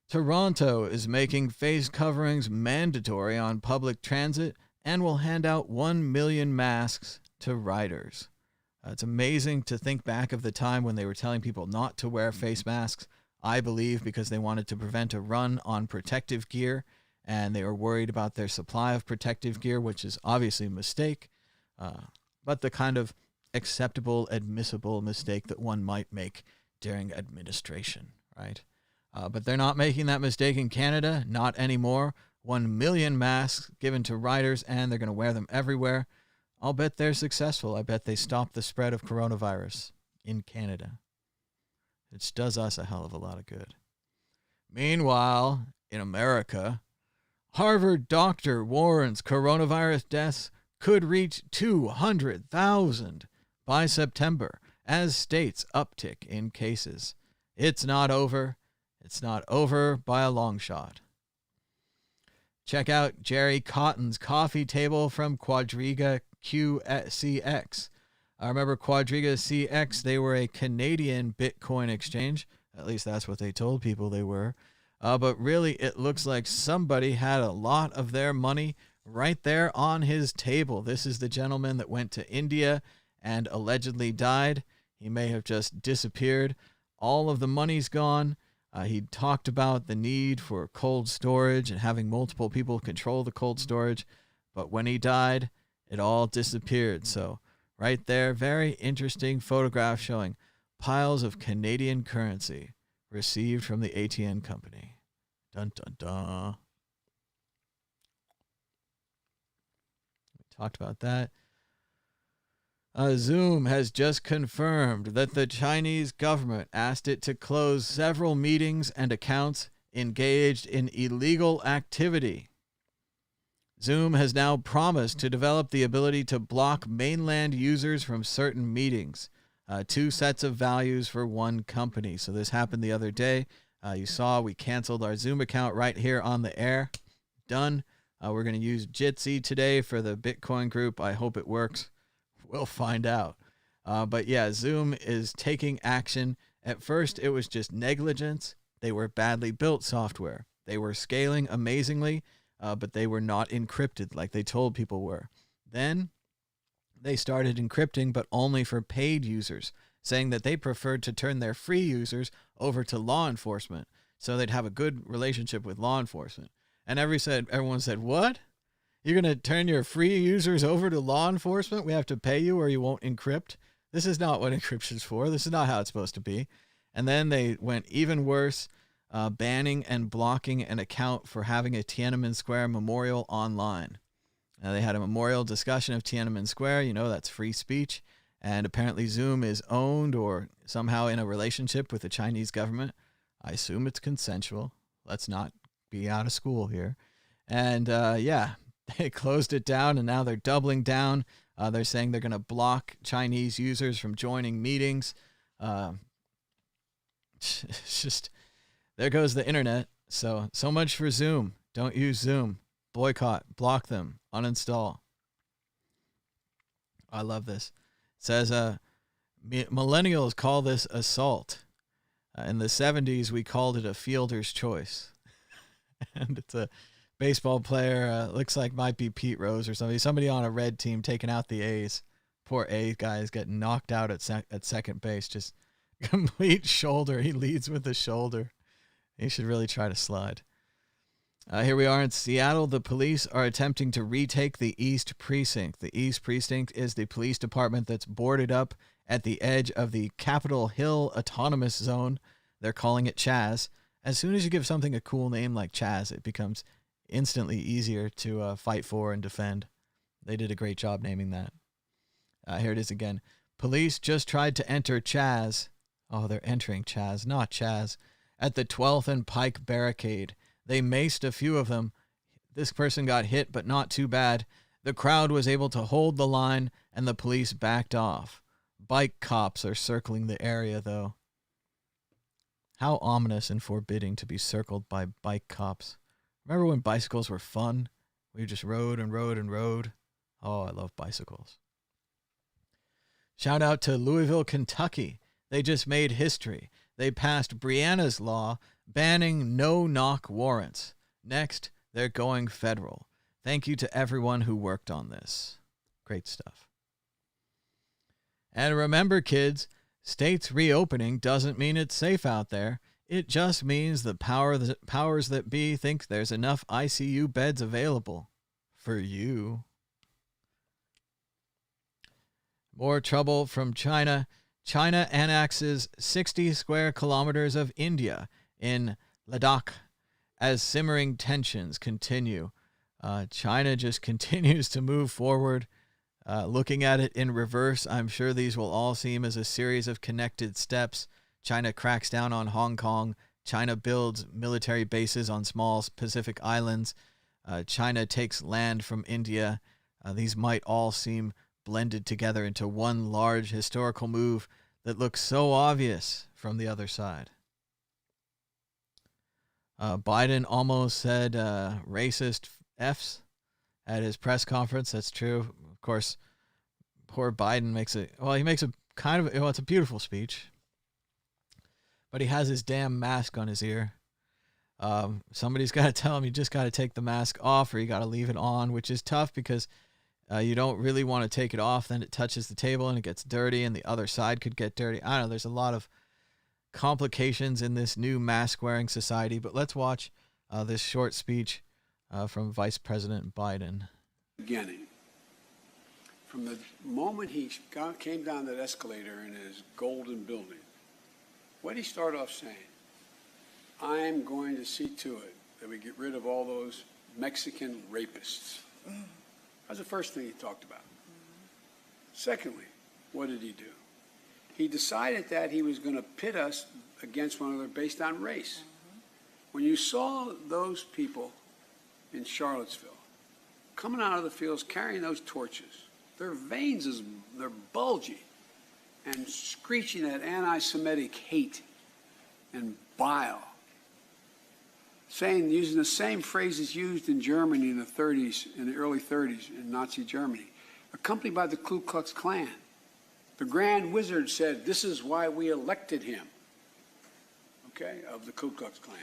Toronto is making face coverings mandatory on public transit and will hand out 1 million masks to riders. It's amazing to think back of the time when they were telling people not to wear face masks, I believe because they wanted to prevent a run on protective gear, and they were worried about their supply of protective gear, which is obviously a mistake, but the kind of acceptable, admissible mistake that one might make during administration, right? But they're not making that mistake in Canada, not anymore. 1 million masks given to riders, and they're going to wear them everywhere. I'll bet they're successful. I bet they stop the spread of coronavirus in Canada. It does us a hell of a lot of good. Meanwhile, in America, Harvard doctor warns coronavirus deaths could reach 200,000 by September as states uptick in cases. It's not over. It's not over by a long shot. Check out Jerry Cotton's coffee table from Quadriga QCX. I remember Quadriga CX, they were a Canadian Bitcoin exchange. At least that's what they told people they were. But really, it looks like somebody had a lot of their money right there on his table. This is the gentleman that went to India and allegedly died. He may have just disappeared. All of the money's gone. He talked about the need for cold storage and having multiple people control the cold storage. But when he died, it all disappeared. So right there, very interesting photograph showing piles of Canadian currency received from the ATN company. Dun, dun, dun. We talked about that. Zoom has just confirmed that the Chinese government asked it to close several meetings and accounts engaged in illegal activity. Zoom has now promised to develop the ability to block mainland users from certain meetings. 2 sets of values for one company. So this happened the other day. You saw we canceled our Zoom account right here on the air. Done. We're going to use Jitsi today for the Bitcoin group. I hope it works. We'll find out. But yeah, Zoom is taking action. At first, it was just negligence. They were badly built software. They were scaling amazingly, but they were not encrypted like they told people were. Then they started encrypting, but only for paid users, saying that they preferred to turn their free users over to law enforcement so they'd have a good relationship with law enforcement. And everyone said, what? You're going to turn your free users over to law enforcement? We have to pay you or you won't encrypt? This is not what encryption's for. This is not how it's supposed to be. And then they went even worse, banning and blocking an account for having a Tiananmen Square memorial online. They had a memorial discussion of Tiananmen Square. You know, that's free speech. And apparently Zoom is owned or somehow in a relationship with the Chinese government. I assume it's consensual. Let's not be out of school here. And yeah, they closed it down, and now they're doubling down. They're saying they're going to block Chinese users from joining meetings. It's just, there goes the internet. So much for Zoom. Don't use Zoom. Boycott, block them, uninstall. I love this. It says, millennials call this assault. In the 70s, we called it a fielder's choice. And it's a baseball player, looks like might be Pete Rose or somebody. Somebody on a red team taking out the A's. Poor A guy is getting knocked out at second base. Just complete shoulder. He leads with the shoulder. He should really try to slide. Here we are in Seattle. The police are attempting to retake the East Precinct. The East Precinct is the police department that's boarded up at the edge of the Capitol Hill Autonomous Zone. They're calling it Chaz. As soon as you give something a cool name like Chaz, it becomes instantly easier to fight for and defend. They did a great job naming that. Here it is again. Police just tried to enter Chaz. Oh, they're entering Chaz, not Chaz. At the 12th and Pike barricade. They maced a few of them. This person got hit, but not too bad. The crowd was able to hold the line, and the police backed off. Bike cops are circling the area, though. How ominous and forbidding to be circled by bike cops. Remember when bicycles were fun? We just rode and rode and rode. Oh, I love bicycles. Shout out to Louisville, Kentucky. They just made history. They passed Breanna's law banning no-knock warrants. Next, they're going federal. Thank you to everyone who worked on this. Great stuff. And remember, kids, states reopening doesn't mean it's safe out there. It just means the powers that be think there's enough ICU beds available for you. More trouble from China. China annexes 60 square kilometers of India in Ladakh as simmering tensions continue. China just continues to move forward. Looking at it in reverse, I'm sure these will all seem as a series of connected steps. China cracks down on Hong Kong. China builds military bases on small Pacific islands. China takes land from India. These might all seem blended together into one large historical move that looks so obvious from the other side. Biden almost said racist Fs at his press conference. That's true. Of course, poor Biden makes a kind of, it's a beautiful speech, but he has his damn mask on his ear. Somebody's got to tell him you just got to take the mask off or you got to leave it on, which is tough because you don't really want to take it off. Then it touches the table and it gets dirty and the other side could get dirty. I don't know. There's a lot of complications in this new mask-wearing society, but let's watch this short speech from Vice President Biden. Beginning. From the moment he came down that escalator in his golden building, what did he start off saying? I'm going to see to it that we get rid of all those Mexican rapists. That's the first thing he talked about. Secondly, what did he do? He decided that he was going to pit us against one another based on race. When you saw those people in Charlottesville coming out of the fields carrying those torches, their veins, they're bulgy and screeching at anti-Semitic hate and bile, using the same phrases used in Germany in the early 30s in Nazi Germany, accompanied by the Ku Klux Klan. The Grand Wizard said, "This is why we elected him," okay, of the Ku Klux Klan.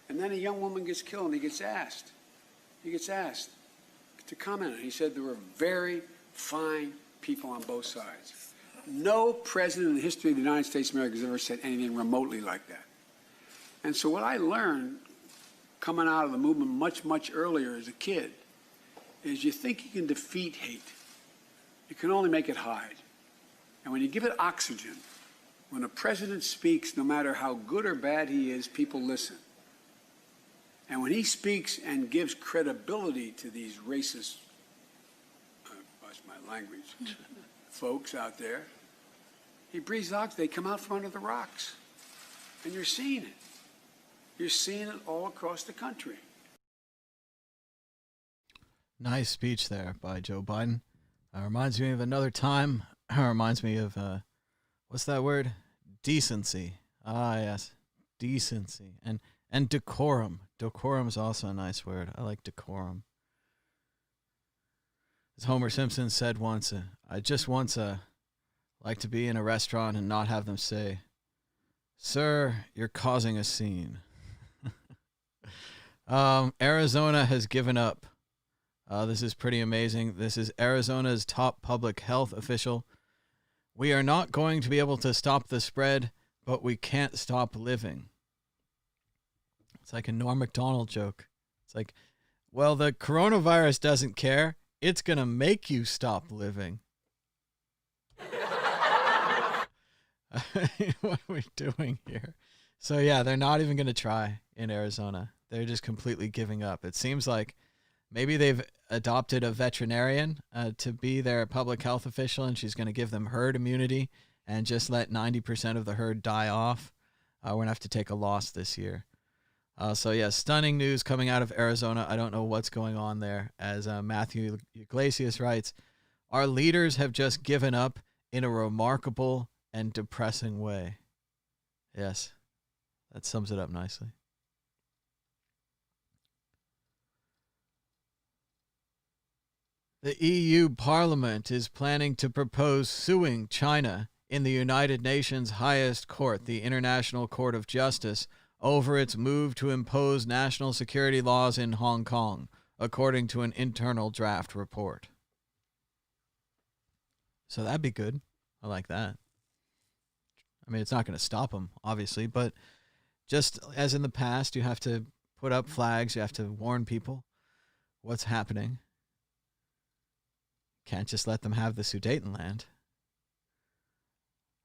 And then a young woman gets killed and he gets asked to comment on it. He said there were very fine people on both sides. No president in the history of the United States of America has ever said anything remotely like that. And so what I learned coming out of the movement much, much earlier as a kid is you think you can defeat hate. You can only make it hide. And when you give it oxygen, when a president speaks, no matter how good or bad he is, people listen. And when he speaks and gives credibility to these racist, watch my language, folks out there. He breathes oxygen. They come out from under the rocks. And you're seeing it. You're seeing it all across the country. Nice speech there by Joe Biden. Reminds me of another time. Reminds me of, what's that word? Decency. Ah, yes. Decency. And decorum. Decorum is also a nice word. I like decorum. As Homer Simpson said once, I just once like to be in a restaurant and not have them say, "Sir, you're causing a scene." Arizona has given up. This is pretty amazing. This is Arizona's top public health official. "We are not going to be able to stop the spread, but we can't stop living." It's like a Norm Macdonald joke. It's like, well, the coronavirus doesn't care. It's going to make you stop living. What are we doing here? So, yeah, they're not even going to try in Arizona. They're just completely giving up. It seems like maybe they've adopted a veterinarian to be their public health official, and she's going to give them herd immunity and just let 90% of the herd die off. We're going to have to take a loss this year. So, yeah, stunning news coming out of Arizona. I don't know what's going on there. As Matthew Iglesias writes, "Our leaders have just given up in a remarkable and depressing way." Yes, that sums it up nicely. The EU Parliament is planning to propose suing China in the United Nations highest court, the International Court of Justice, over its move to impose national security laws in Hong Kong, according to an internal draft report. So that'd be good. I like that. I mean, it's not going to stop them, obviously, but just as in the past, you have to put up flags, you have to warn people what's happening. Can't just let them have the Sudetenland.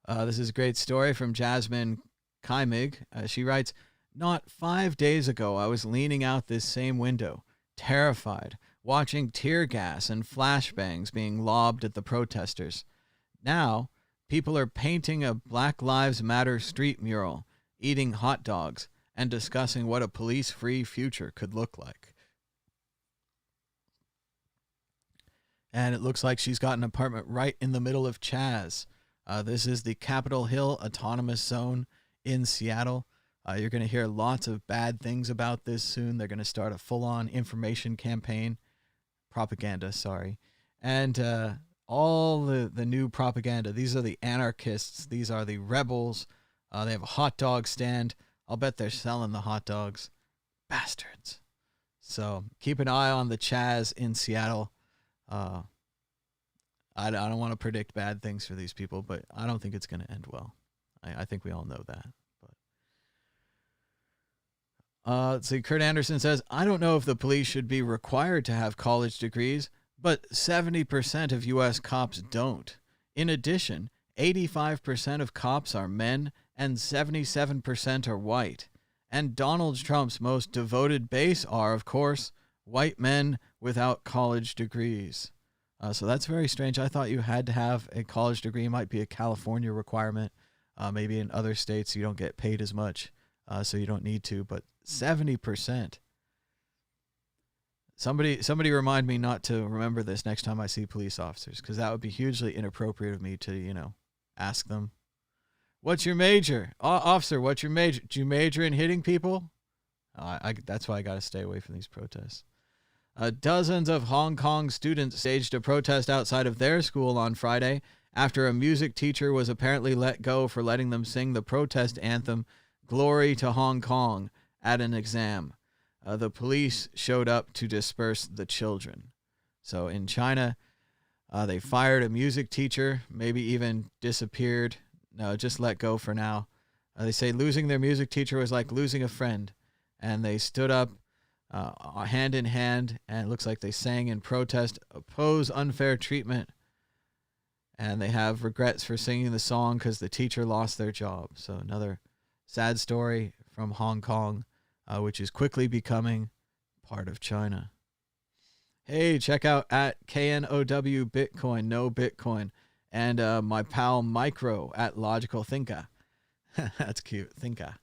This is a great story from Jasmine Kaimig. She writes, "Not 5 days ago, I was leaning out this same window, terrified, watching tear gas and flashbangs being lobbed at the protesters. Now, people are painting a Black Lives Matter street mural, eating hot dogs, and discussing what a police-free future could look like." And it looks like she's got an apartment right in the middle of Chaz. This is the Capitol Hill Autonomous Zone in Seattle. You're going to hear lots of bad things about this soon. They're going to start a full-on information campaign. Propaganda, sorry. And all the new propaganda. These are the anarchists. These are the rebels. They have a hot dog stand. I'll bet they're selling the hot dogs. Bastards. So keep an eye on the Chaz in Seattle. I don't want to predict bad things for these people, but I don't think it's going to end well. I think we all know that. So Kurt Anderson says, "I don't know if the police should be required to have college degrees, but 70% of U.S. cops don't. In addition, 85% of cops are men and 77% are white. And Donald Trump's most devoted base are, of course, white men without college degrees." So that's very strange. I thought you had to have a college degree. It might be a California requirement. Maybe in other states you don't get paid as much, so you don't need to. But 70%. Somebody remind me not to remember this next time I see police officers, because that would be hugely inappropriate of me to, ask them, "What's your major? Officer, what's your major? Do you major in hitting people?" That's why I got to stay away from these protests. Dozens of Hong Kong students staged a protest outside of their school on Friday after a music teacher was apparently let go for letting them sing the protest anthem, "Glory to Hong Kong," at an exam. The police showed up to disperse the children. So in China, they fired a music teacher, maybe even disappeared. No, just let go for now. They say losing their music teacher was like losing a friend. And they stood up hand in hand, and it looks like they sang in protest, "Oppose unfair treatment." And they have regrets for singing the song because the teacher lost their job. So another sad story from Hong Kong, which is quickly becoming part of China. Hey, check out at KNOW Bitcoin, no Bitcoin. and my pal Micro at Logical Thinka. That's cute, Thinka.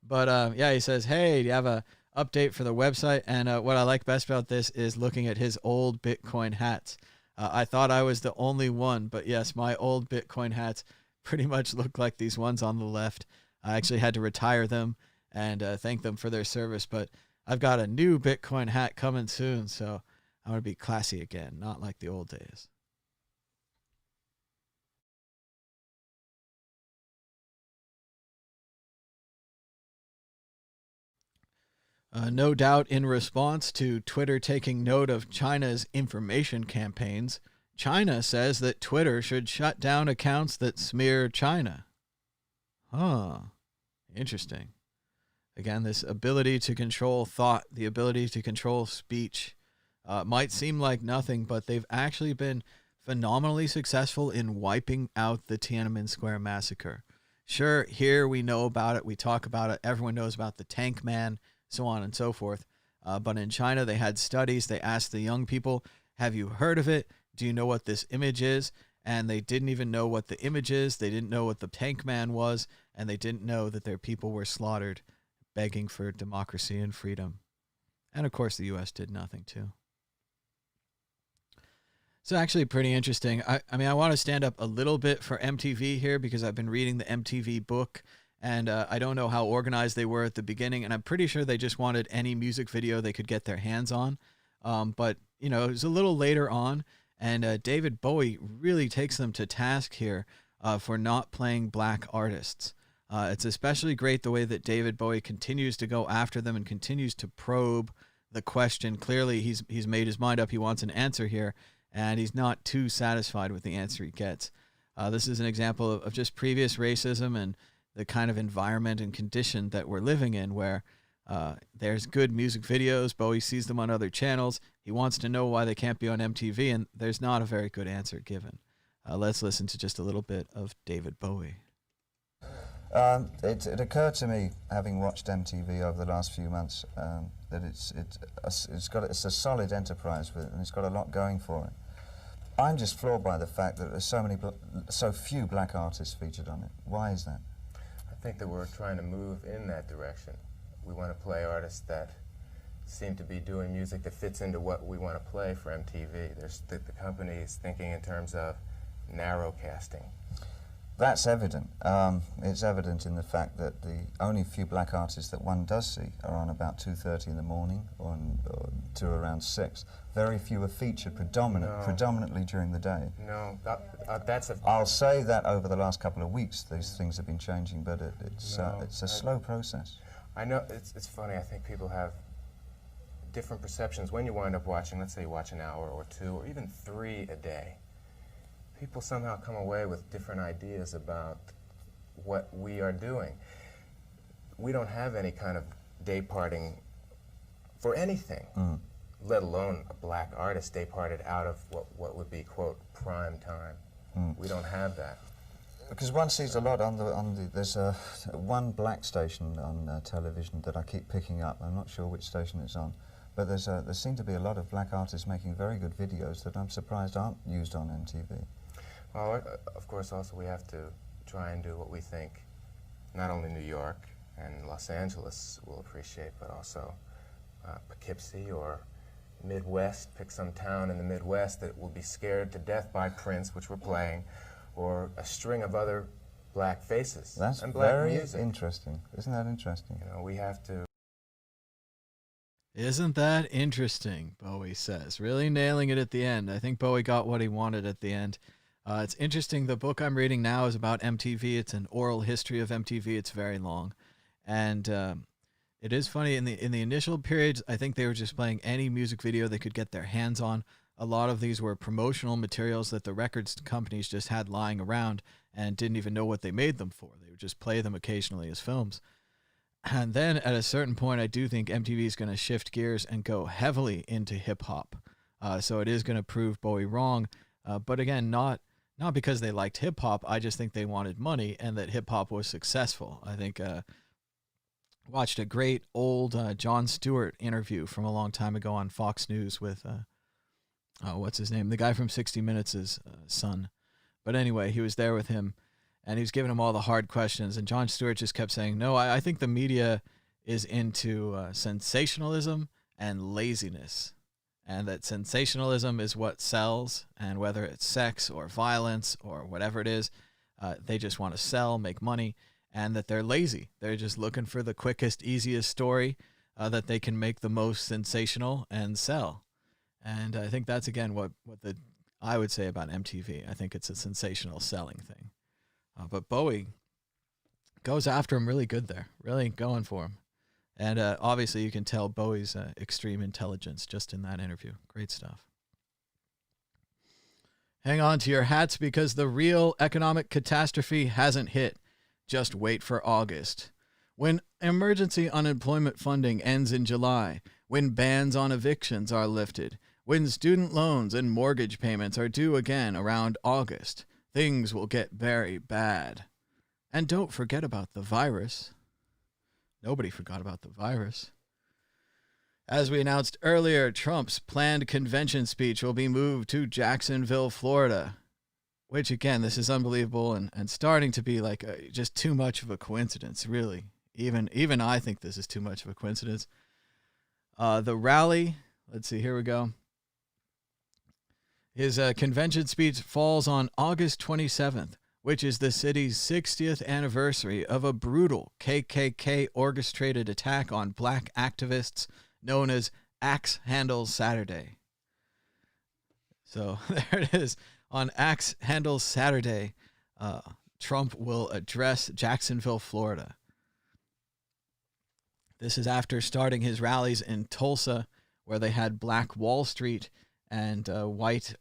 But yeah, he says, hey, do you have a update for the website? And what I like best about this is looking at his old Bitcoin hats. I thought I was the only one, but yes, my old Bitcoin hats pretty much look like these ones on the left. I actually had to retire them and thank them for their service, but I've got a new Bitcoin hat coming soon, so I'm going to be classy again, not like the old days. No doubt in response to Twitter taking note of China's information campaigns, China says that Twitter should shut down accounts that smear China. Huh. Interesting. Again, this ability to control thought, the ability to control speech, might seem like nothing, but they've actually been phenomenally successful in wiping out the Tiananmen Square massacre. Sure, here we know about it, we talk about it, everyone knows about the Tank Man, so on and so forth. But in China, they had studies. They asked the young people, have you heard of it? Do you know what this image is? And they didn't even know what the image is. They didn't know what the Tank Man was. And they didn't know that their people were slaughtered, begging for democracy and freedom. And of course, the U.S. did nothing too. So actually pretty interesting. I mean, I want to stand up a little bit for MTV here because I've been reading the MTV book. And I don't know how organized they were at the beginning. And I'm pretty sure they just wanted any music video they could get their hands on. But, you know, it was a little later on. And David Bowie really takes them to task here for not playing black artists. It's especially great the way that David Bowie continues to go after them and continues to probe the question. Clearly, he's made his mind up. He wants an answer here. And he's not too satisfied with the answer he gets. This is an example of just previous racism and the kind of environment and condition that we're living in where there's good music videos. Bowie sees them on other channels. He wants to know why they can't be on MTV, and there's not a very good answer given. Let's listen to just a little bit of David Bowie. It occurred to me, having watched MTV over the last few months, that it's a solid enterprise and it's got a lot going for it. I'm just floored by the fact that there's so few black artists featured on it. Why is that? I think that we're trying to move in that direction. We want to play artists that seem to be doing music that fits into what we want to play for MTV. The company is thinking in terms of narrow casting. That's evident. It's evident in the fact that the only few black artists that one does see are on about 2:30 in the morning or to around 6. Very few are featured predominantly during the day. No, that's a... I'll say that over the last couple of weeks these things have been changing, but it's a slow process. I know, it's funny, I think people have different perceptions when you wind up watching, let's say you watch an hour or 2 or even 3 a day. People somehow come away with different ideas about what we are doing. We don't have any kind of day parting for anything, let alone a black artist day parted out of what would be, quote, prime time. We don't have that. Because one sees a lot there's one black station on television that I keep picking up. I'm not sure which station it's on, but there seem to be a lot of black artists making very good videos that I'm surprised aren't used on MTV. Well, of course, also we have to try and do what we think not only New York and Los Angeles will appreciate, but also Poughkeepsie or Midwest. Pick some town in the Midwest that will be scared to death by Prince, which we're playing, or a string of other black faces. That's and black very music. Interesting. Isn't that interesting? You know, we have to... Isn't that interesting, Bowie says. Really nailing it at the end. I think Bowie got what he wanted at the end. It's interesting. The book I'm reading now is about MTV. It's an oral history of MTV. It's very long. And it is funny. In the initial periods, I think they were just playing any music video they could get their hands on. A lot of these were promotional materials that the records companies just had lying around and didn't even know what they made them for. They would just play them occasionally as films. And then at a certain point, I do think MTV is going to shift gears and go heavily into hip-hop. So it is going to prove Bowie wrong. But again, not because they liked hip-hop. I just think they wanted money and that hip-hop was successful. I think watched a great old Jon Stewart interview from a long time ago on Fox News with, what's his name? The guy from 60 Minutes' son. But anyway, he was there with him, and he was giving him all the hard questions. And Jon Stewart just kept saying, no, I think the media is into sensationalism and laziness, and that sensationalism is what sells, and whether it's sex or violence or whatever it is, they just want to sell, make money, and that they're lazy. They're just looking for the quickest, easiest story that they can make the most sensational and sell. And I think that's, again, what I would say about MTV. I think it's a sensational selling thing. But Bowie goes after him really good there, really going for him. And obviously you can tell Bowie's extreme intelligence just in that interview. Great stuff. Hang on to your hats because the real economic catastrophe hasn't hit. Just wait for August. When emergency unemployment funding ends in July, when bans on evictions are lifted, when student loans and mortgage payments are due again around August, things will get very bad. And don't forget about the virus. Nobody forgot about the virus. As we announced earlier, Trump's planned convention speech will be moved to Jacksonville, Florida. Which, again, this is unbelievable and starting to be like just too much of a coincidence, really. Even I think this is too much of a coincidence. The rally, let's see, here we go. His convention speech falls on August 27th, which is the city's 60th anniversary of a brutal KKK orchestrated attack on black activists known as Axe Handles Saturday. So there it is. On Axe Handles Saturday, Trump will address Jacksonville, Florida. This is after starting his rallies in Tulsa, where they had Black Wall Street and white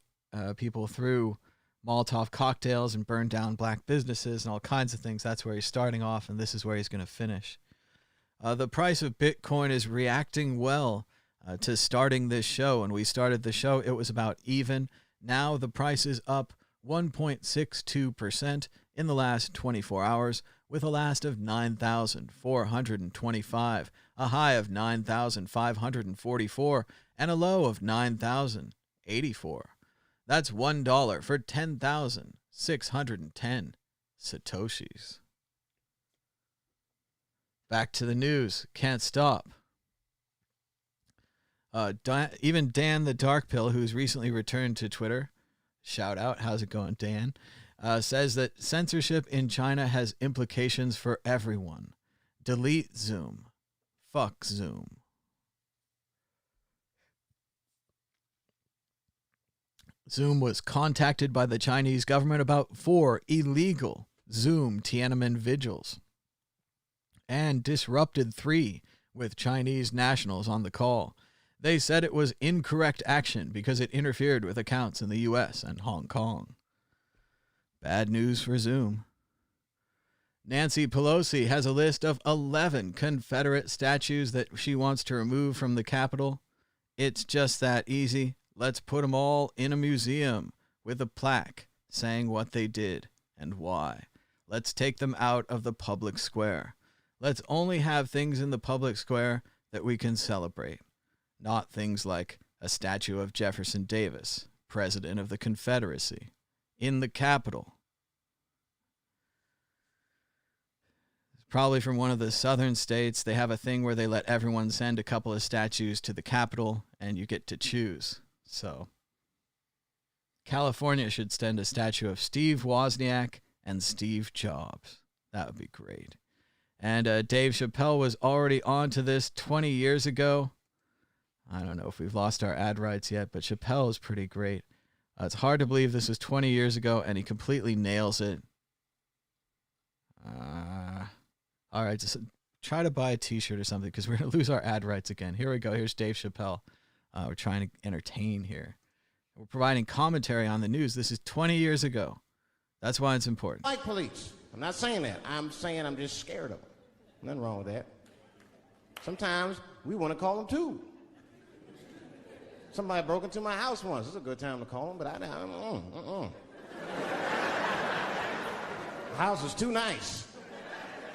people threw Molotov cocktails and burned down black businesses and all kinds of things. That's where he's starting off, and this is where he's going to finish. The price of Bitcoin is reacting well to starting this show. When we started the show, it was about even. Now the price is up 1.62% in the last 24 hours, with a last of 9,425, a high of 9,544, and a low of 9,084. That's $1 for 10,610 Satoshis. Back to the news. Can't stop. Even Dan the Dark Pill, who's recently returned to Twitter, shout out, how's it going, Dan, says that censorship in China has implications for everyone. Delete Zoom. Fuck Zoom. Zoom was contacted by the Chinese government about 4 illegal Zoom Tiananmen vigils and disrupted 3 with Chinese nationals on the call. They said it was incorrect action because it interfered with accounts in the U.S. and Hong Kong. Bad news for Zoom. Nancy Pelosi has a list of 11 Confederate statues that she wants to remove from the Capitol. It's just that easy. Let's put them all in a museum with a plaque saying what they did and why. Let's take them out of the public square. Let's only have things in the public square that we can celebrate. Not things like a statue of Jefferson Davis, President of the Confederacy, in the Capitol. Probably from one of the southern states, they have a thing where they let everyone send a couple of statues to the Capitol, and you get to choose. So, California should send a statue of Steve Wozniak and Steve Jobs. That would be great. And Dave Chappelle was already on to this 20 years ago. I don't know if we've lost our ad rights yet, but Chappelle is pretty great. It's hard to believe this was 20 years ago, and he completely nails it. All right, just try to buy a T-shirt or something, because we're going to lose our ad rights again. Here we go. Here's Dave Chappelle. We're trying to entertain here. We're providing commentary on the news. This is 20 years ago. That's why it's important. Like police. I'm not saying that. I'm saying I'm just scared of them. Nothing wrong with that. Sometimes we want to call them too. Somebody broke into my house once. It's a good time to call them, but the house is too nice.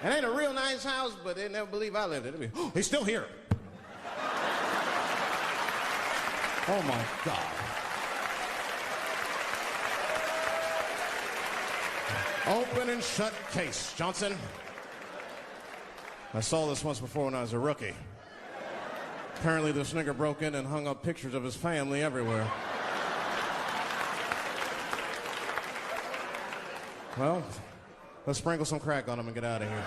It ain't a real nice house, but they never believe I lived it. Oh, he's still here. Oh, my God. Open and shut case. Johnson. I saw this once before when I was a rookie. Apparently this nigger broke in and hung up pictures of his family everywhere. Well, let's sprinkle some crack on him and get out of here.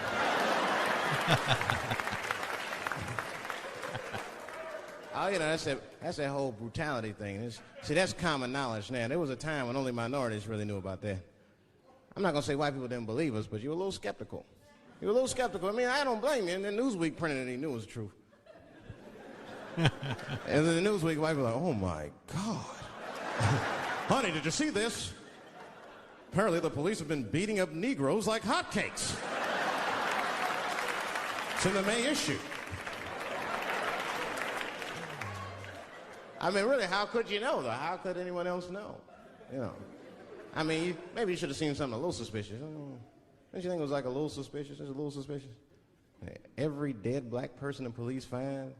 Oh, you know, that's that whole brutality thing. See, that's common knowledge now. There was a time when only minorities really knew about that. I'm not going to say white people didn't believe us, but you were a little skeptical. You were a little skeptical. I mean, I don't blame you. And then Newsweek printed it, he knew it was true. And then the Newsweek, white people were like, oh my God. Honey, did you see this? Apparently the police have been beating up Negroes like hotcakes. It's in the May issue. I mean, really, how could you know, though? How could anyone else know? You know. I mean, maybe you should have seen something a little suspicious. Don't you think it was like a little suspicious? Just a little suspicious? Every dead black person the police find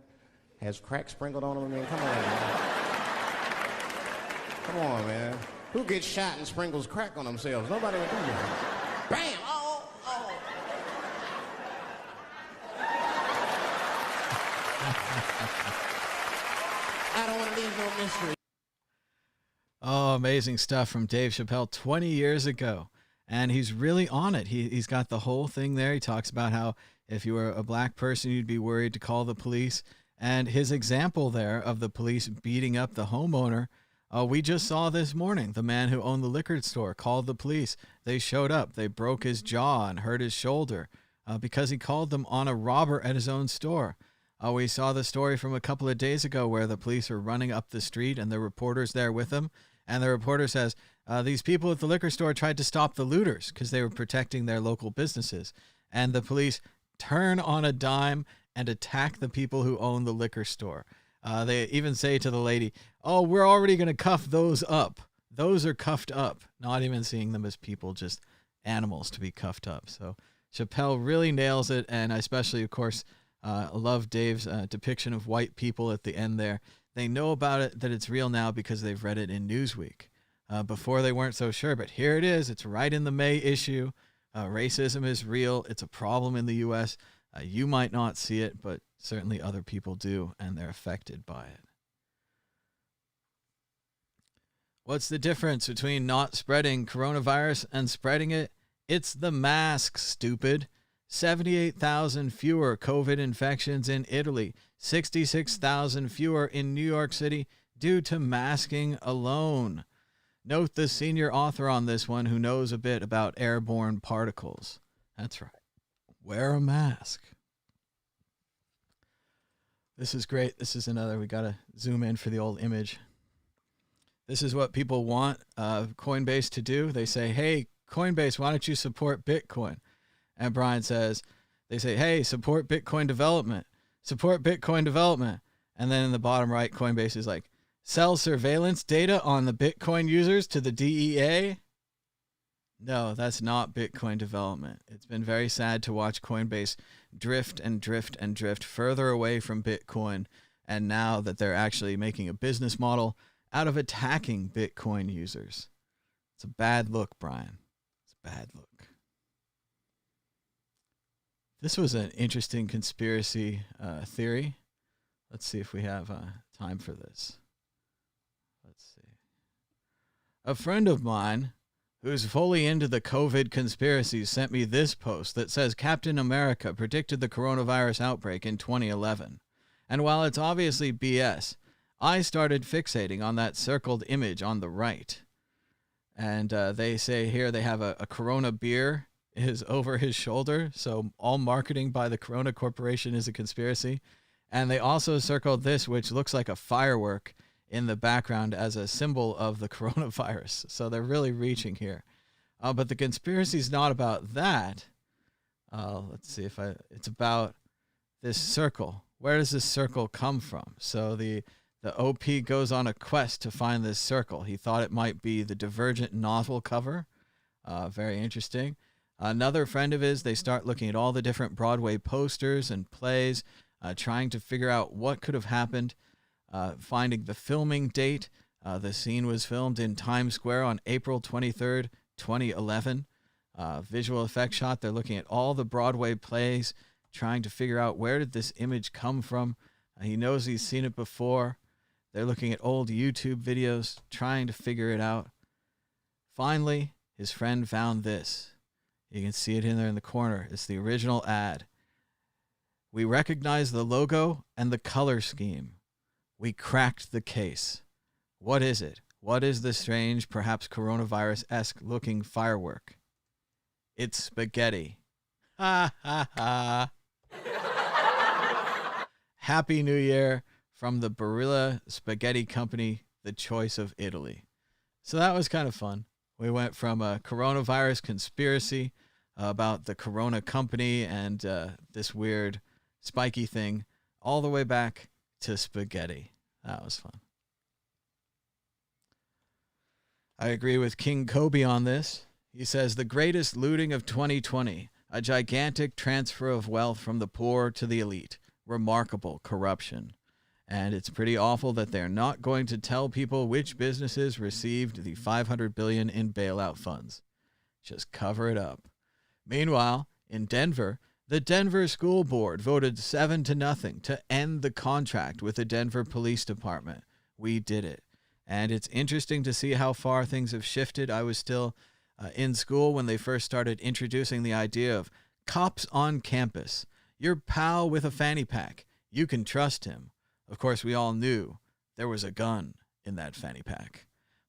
has crack sprinkled on them. I mean, come on, man. Come on, man. Who gets shot and sprinkles crack on themselves? Nobody would do that. Bam! Oh, oh. I don't want to leave no mystery. Oh, amazing stuff from Dave Chappelle 20 years ago. And he's really on it. He's got the whole thing there. He talks about how if you were a black person, you'd be worried to call the police. And his example there of the police beating up the homeowner, we just saw this morning. The man who owned the liquor store called the police. They showed up. They broke his jaw and hurt his shoulder because he called them on a robber at his own store. We saw the story from a couple of days ago where the police are running up the street and the reporter's there with them. And the reporter says, these people at the liquor store tried to stop the looters because they were protecting their local businesses. And the police turn on a dime and attack the people who own the liquor store. They even say to the lady, oh, we're already going to cuff those up. Those are cuffed up, not even seeing them as people, just animals to be cuffed up. So Chappelle really nails it. And I especially, of course, love Dave's depiction of white people at the end there. They know about it, that it's real now because they've read it in Newsweek. Before they weren't so sure, but here it is. It's right in the May issue. Racism is real. It's a problem in the U.S. You might not see it, but certainly other people do, and they're affected by it. What's the difference between not spreading coronavirus and spreading it? It's the mask, stupid. 78,000 fewer COVID infections in Italy, 66,000 fewer in New York City due to masking alone. Note the senior author on this one who knows a bit about airborne particles. That's right. Wear a mask. This is great. This is another, we got to zoom in for the old image. This is what people want Coinbase to do. They say, hey, Coinbase, why don't you support Bitcoin? And Brian says, they say, hey, support Bitcoin development. Support Bitcoin development. And then in the bottom right, Coinbase is like, sell surveillance data on the Bitcoin users to the DEA? No, that's not Bitcoin development. It's been very sad to watch Coinbase drift and drift and drift further away from Bitcoin. And now that they're actually making a business model out of attacking Bitcoin users. It's a bad look, Brian. It's a bad look. This was an interesting conspiracy theory. Let's see if we have time for this. Let's see. A friend of mine who's fully into the COVID conspiracies sent me this post that says Captain America predicted the coronavirus outbreak in 2011. And while it's obviously BS, I started fixating on that circled image on the right. And they say here they have a Corona beer is over his shoulder. So all marketing by the Corona Corporation is a conspiracy. And they also circled this, which looks like a firework in the background as a symbol of the coronavirus. So they're really reaching here. But the conspiracy is not about that. Let's see if it's about this circle. Where does this circle come from? So the OP goes on a quest to find this circle. He thought it might be the Divergent novel cover. Very interesting. Another friend of his, they start looking at all the different Broadway posters and plays, trying to figure out what could have happened, finding the filming date. The scene was filmed in Times Square on April 23rd, 2011. visual effect shot. They're looking at all the Broadway plays, trying to figure out where did this image come from. He knows he's seen it before. They're looking at old YouTube videos, trying to figure it out. Finally, his friend found this. You can see it in there in the corner. It's the original ad. We recognize the logo and the color scheme. We cracked the case. What is it? What is the strange, perhaps coronavirus-esque looking firework? It's spaghetti. Ha ha ha. Happy New Year from the Barilla Spaghetti Company, the choice of Italy. So that was kind of fun. We went from a coronavirus conspiracy about the Corona Company and this weird spiky thing all the way back to spaghetti. That was fun. I agree with King Kobe on this. He says, the greatest looting of 2020, a gigantic transfer of wealth from the poor to the elite. Remarkable corruption. And it's pretty awful that they're not going to tell people which businesses received the $500 billion in bailout funds. Just cover it up. Meanwhile, in Denver, the Denver School Board voted 7-0 to end the contract with the Denver Police Department. We did it. And it's interesting to see how far things have shifted. I was still in school when they first started introducing the idea of cops on campus. Your pal with a fanny pack. You can trust him. Of course, we all knew there was a gun in that fanny pack.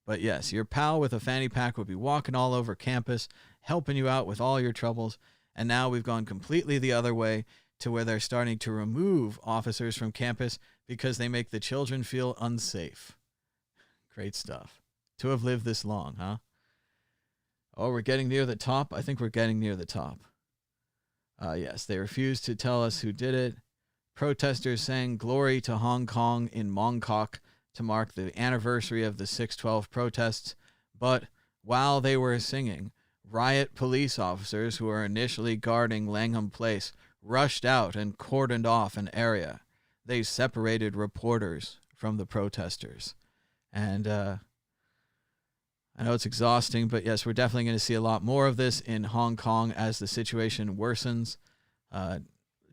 But yes, your pal with a fanny pack would be walking all over campus, helping you out with all your troubles. And now we've gone completely the other way to where they're starting to remove officers from campus because they make the children feel unsafe. Great stuff. To have lived this long, huh? Oh, we're getting near the top? I think we're getting near the top. Yes, they refused to tell us who did it. Protesters sang Glory to Hong Kong in Mongkok to mark the anniversary of the 6/12 protests. But while they were singing, riot police officers who were initially guarding Langham Place rushed out and cordoned off an area. They separated reporters from the protesters. And I know it's exhausting, but yes, we're definitely going to see a lot more of this in Hong Kong as the situation worsens.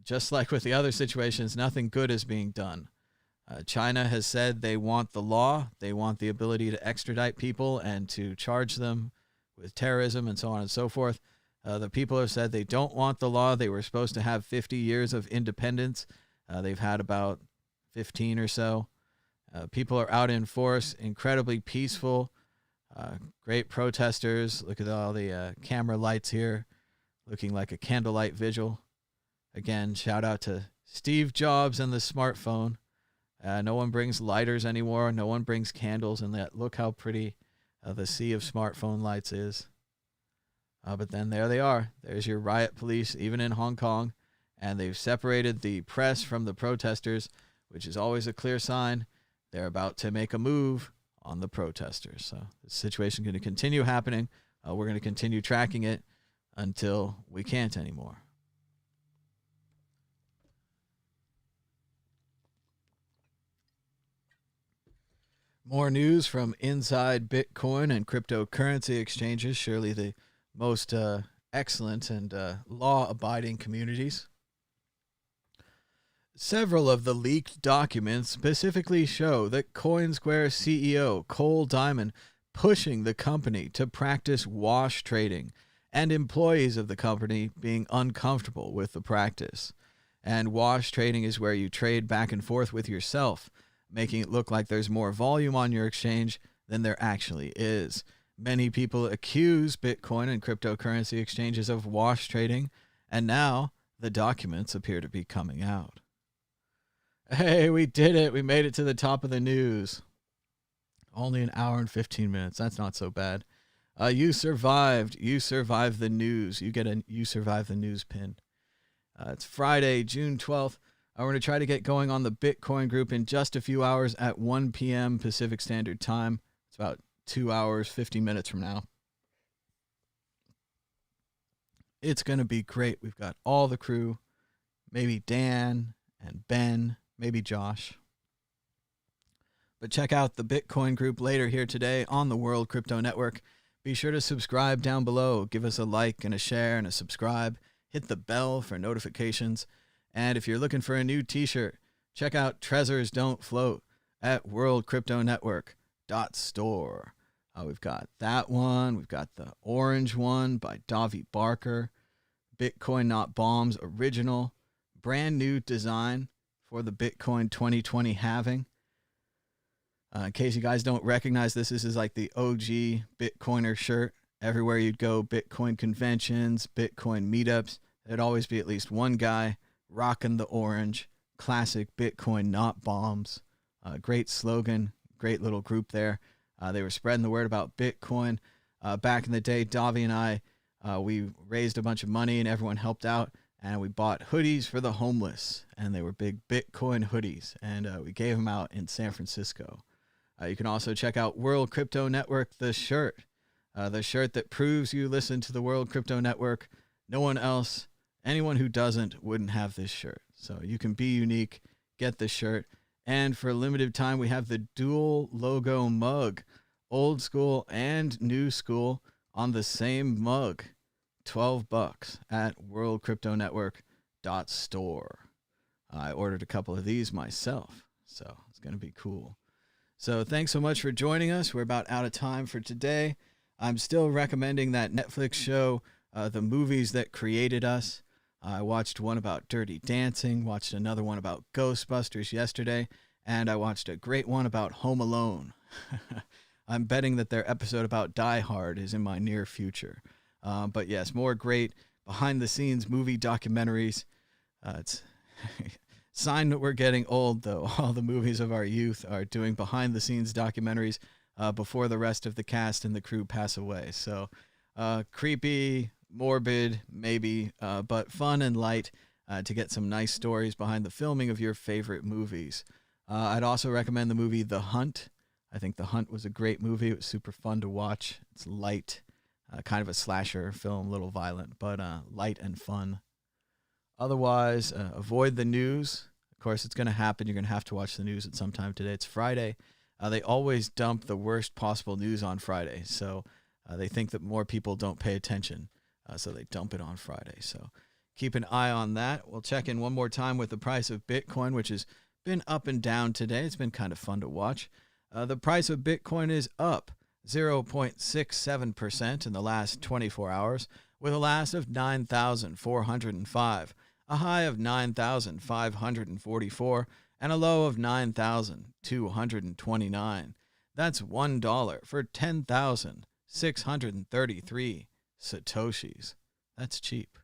Just like with the other situations, nothing good is being done. China has said they want the law. They want the ability to extradite people and to charge them with terrorism and so on and so forth. The people have said they don't want the law. They were supposed to have 50 years of independence. They've had about 15 or so. People are out in force, incredibly peaceful, great protesters. Look at all the camera lights here, looking like a candlelight vigil. Again, shout out to Steve Jobs and the smartphone. No one brings lighters anymore. No one brings candles. And look how pretty the sea of smartphone lights is. But then there they are. There's your riot police, even in Hong Kong. And they've separated the press from the protesters, which is always a clear sign they're about to make a move on the protesters. So the situation is going to continue happening. We're going to continue tracking it until we can't anymore. More news from inside Bitcoin and cryptocurrency exchanges, surely the most excellent and law-abiding communities. Several of the leaked documents specifically show that CoinSquare CEO Cole Diamond pushing the company to practice wash trading and employees of the company being uncomfortable with the practice. And wash trading is where you trade back and forth with yourself, making it look like there's more volume on your exchange than there actually is. Many people accuse Bitcoin and cryptocurrency exchanges of wash trading, and now the documents appear to be coming out. Hey, we did it. We made it to the top of the news. Only an hour and 15 minutes. That's not so bad. You survived. You survived the news. You get a You Survived the News pin. It's Friday, June 12th. We're going to try to get going on the Bitcoin group in just a few hours at 1 p.m. Pacific Standard Time. It's about 2 hours, 50 minutes from now. It's going to be great. We've got all the crew, maybe Dan and Ben, maybe Josh. But check out the Bitcoin group later here today on the World Crypto Network. Be sure to subscribe down below. Give us a like and a share and a subscribe. Hit the bell for notifications. And if you're looking for a new t-shirt, check out Treasures Don't Float at worldcryptonetwork.store. We've got that one. We've got the orange one by Davi Barker. Bitcoin Not Bombs original. Brand new design for the Bitcoin 2020 halving. In case you guys don't recognize this, this is like the OG Bitcoiner shirt. Everywhere you'd go, Bitcoin conventions, Bitcoin meetups, there'd always be at least one guy rocking the orange. Classic Bitcoin Not Bombs. Great slogan, great little group there. They were spreading the word about Bitcoin. Back in the day, Davi and I, we raised a bunch of money and everyone helped out. And we bought hoodies for the homeless. And they were big Bitcoin hoodies. And we gave them out in San Francisco. You can also check out World Crypto Network, the shirt that proves you listen to the World Crypto Network. No one else, anyone who doesn't, wouldn't have this shirt. So you can be unique, get this shirt. And for a limited time, we have the dual logo mug, old school and new school, on the same mug. $12 at worldcryptonetwork.store. I ordered a couple of these myself, so it's going to be cool. So thanks so much for joining us. We're about out of time for today. I'm still recommending that Netflix show, The Movies That Created Us. I watched one about Dirty Dancing, watched another one about Ghostbusters yesterday, and I watched a great one about Home Alone. I'm betting that their episode about Die Hard is in my near future. But yes, more great behind-the-scenes movie documentaries. It's sign that we're getting old, though. All the movies of our youth are doing behind-the-scenes documentaries before the rest of the cast and the crew pass away. So creepy, morbid, maybe, but fun and light to get some nice stories behind the filming of your favorite movies. I'd also recommend the movie The Hunt. I think The Hunt was a great movie. It was super fun to watch. It's light, kind of a slasher film, a little violent, but light and fun. Otherwise, avoid the news. Of course, it's going to happen. You're going to have to watch the news at some time today. It's Friday. They always dump the worst possible news on Friday. So they think that more people don't pay attention. So they dump it on Friday. So keep an eye on that. We'll check in one more time with the price of Bitcoin, which has been up and down today. It's been kind of fun to watch. The price of Bitcoin is up 0.67% in the last 24 hours, with a last of 9,405, a high of 9,544, and a low of 9,229. That's $1 for 10,633 Satoshis. That's cheap.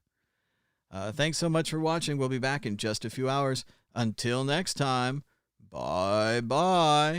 Thanks so much for watching. We'll be back in just a few hours. Until next time, bye-bye.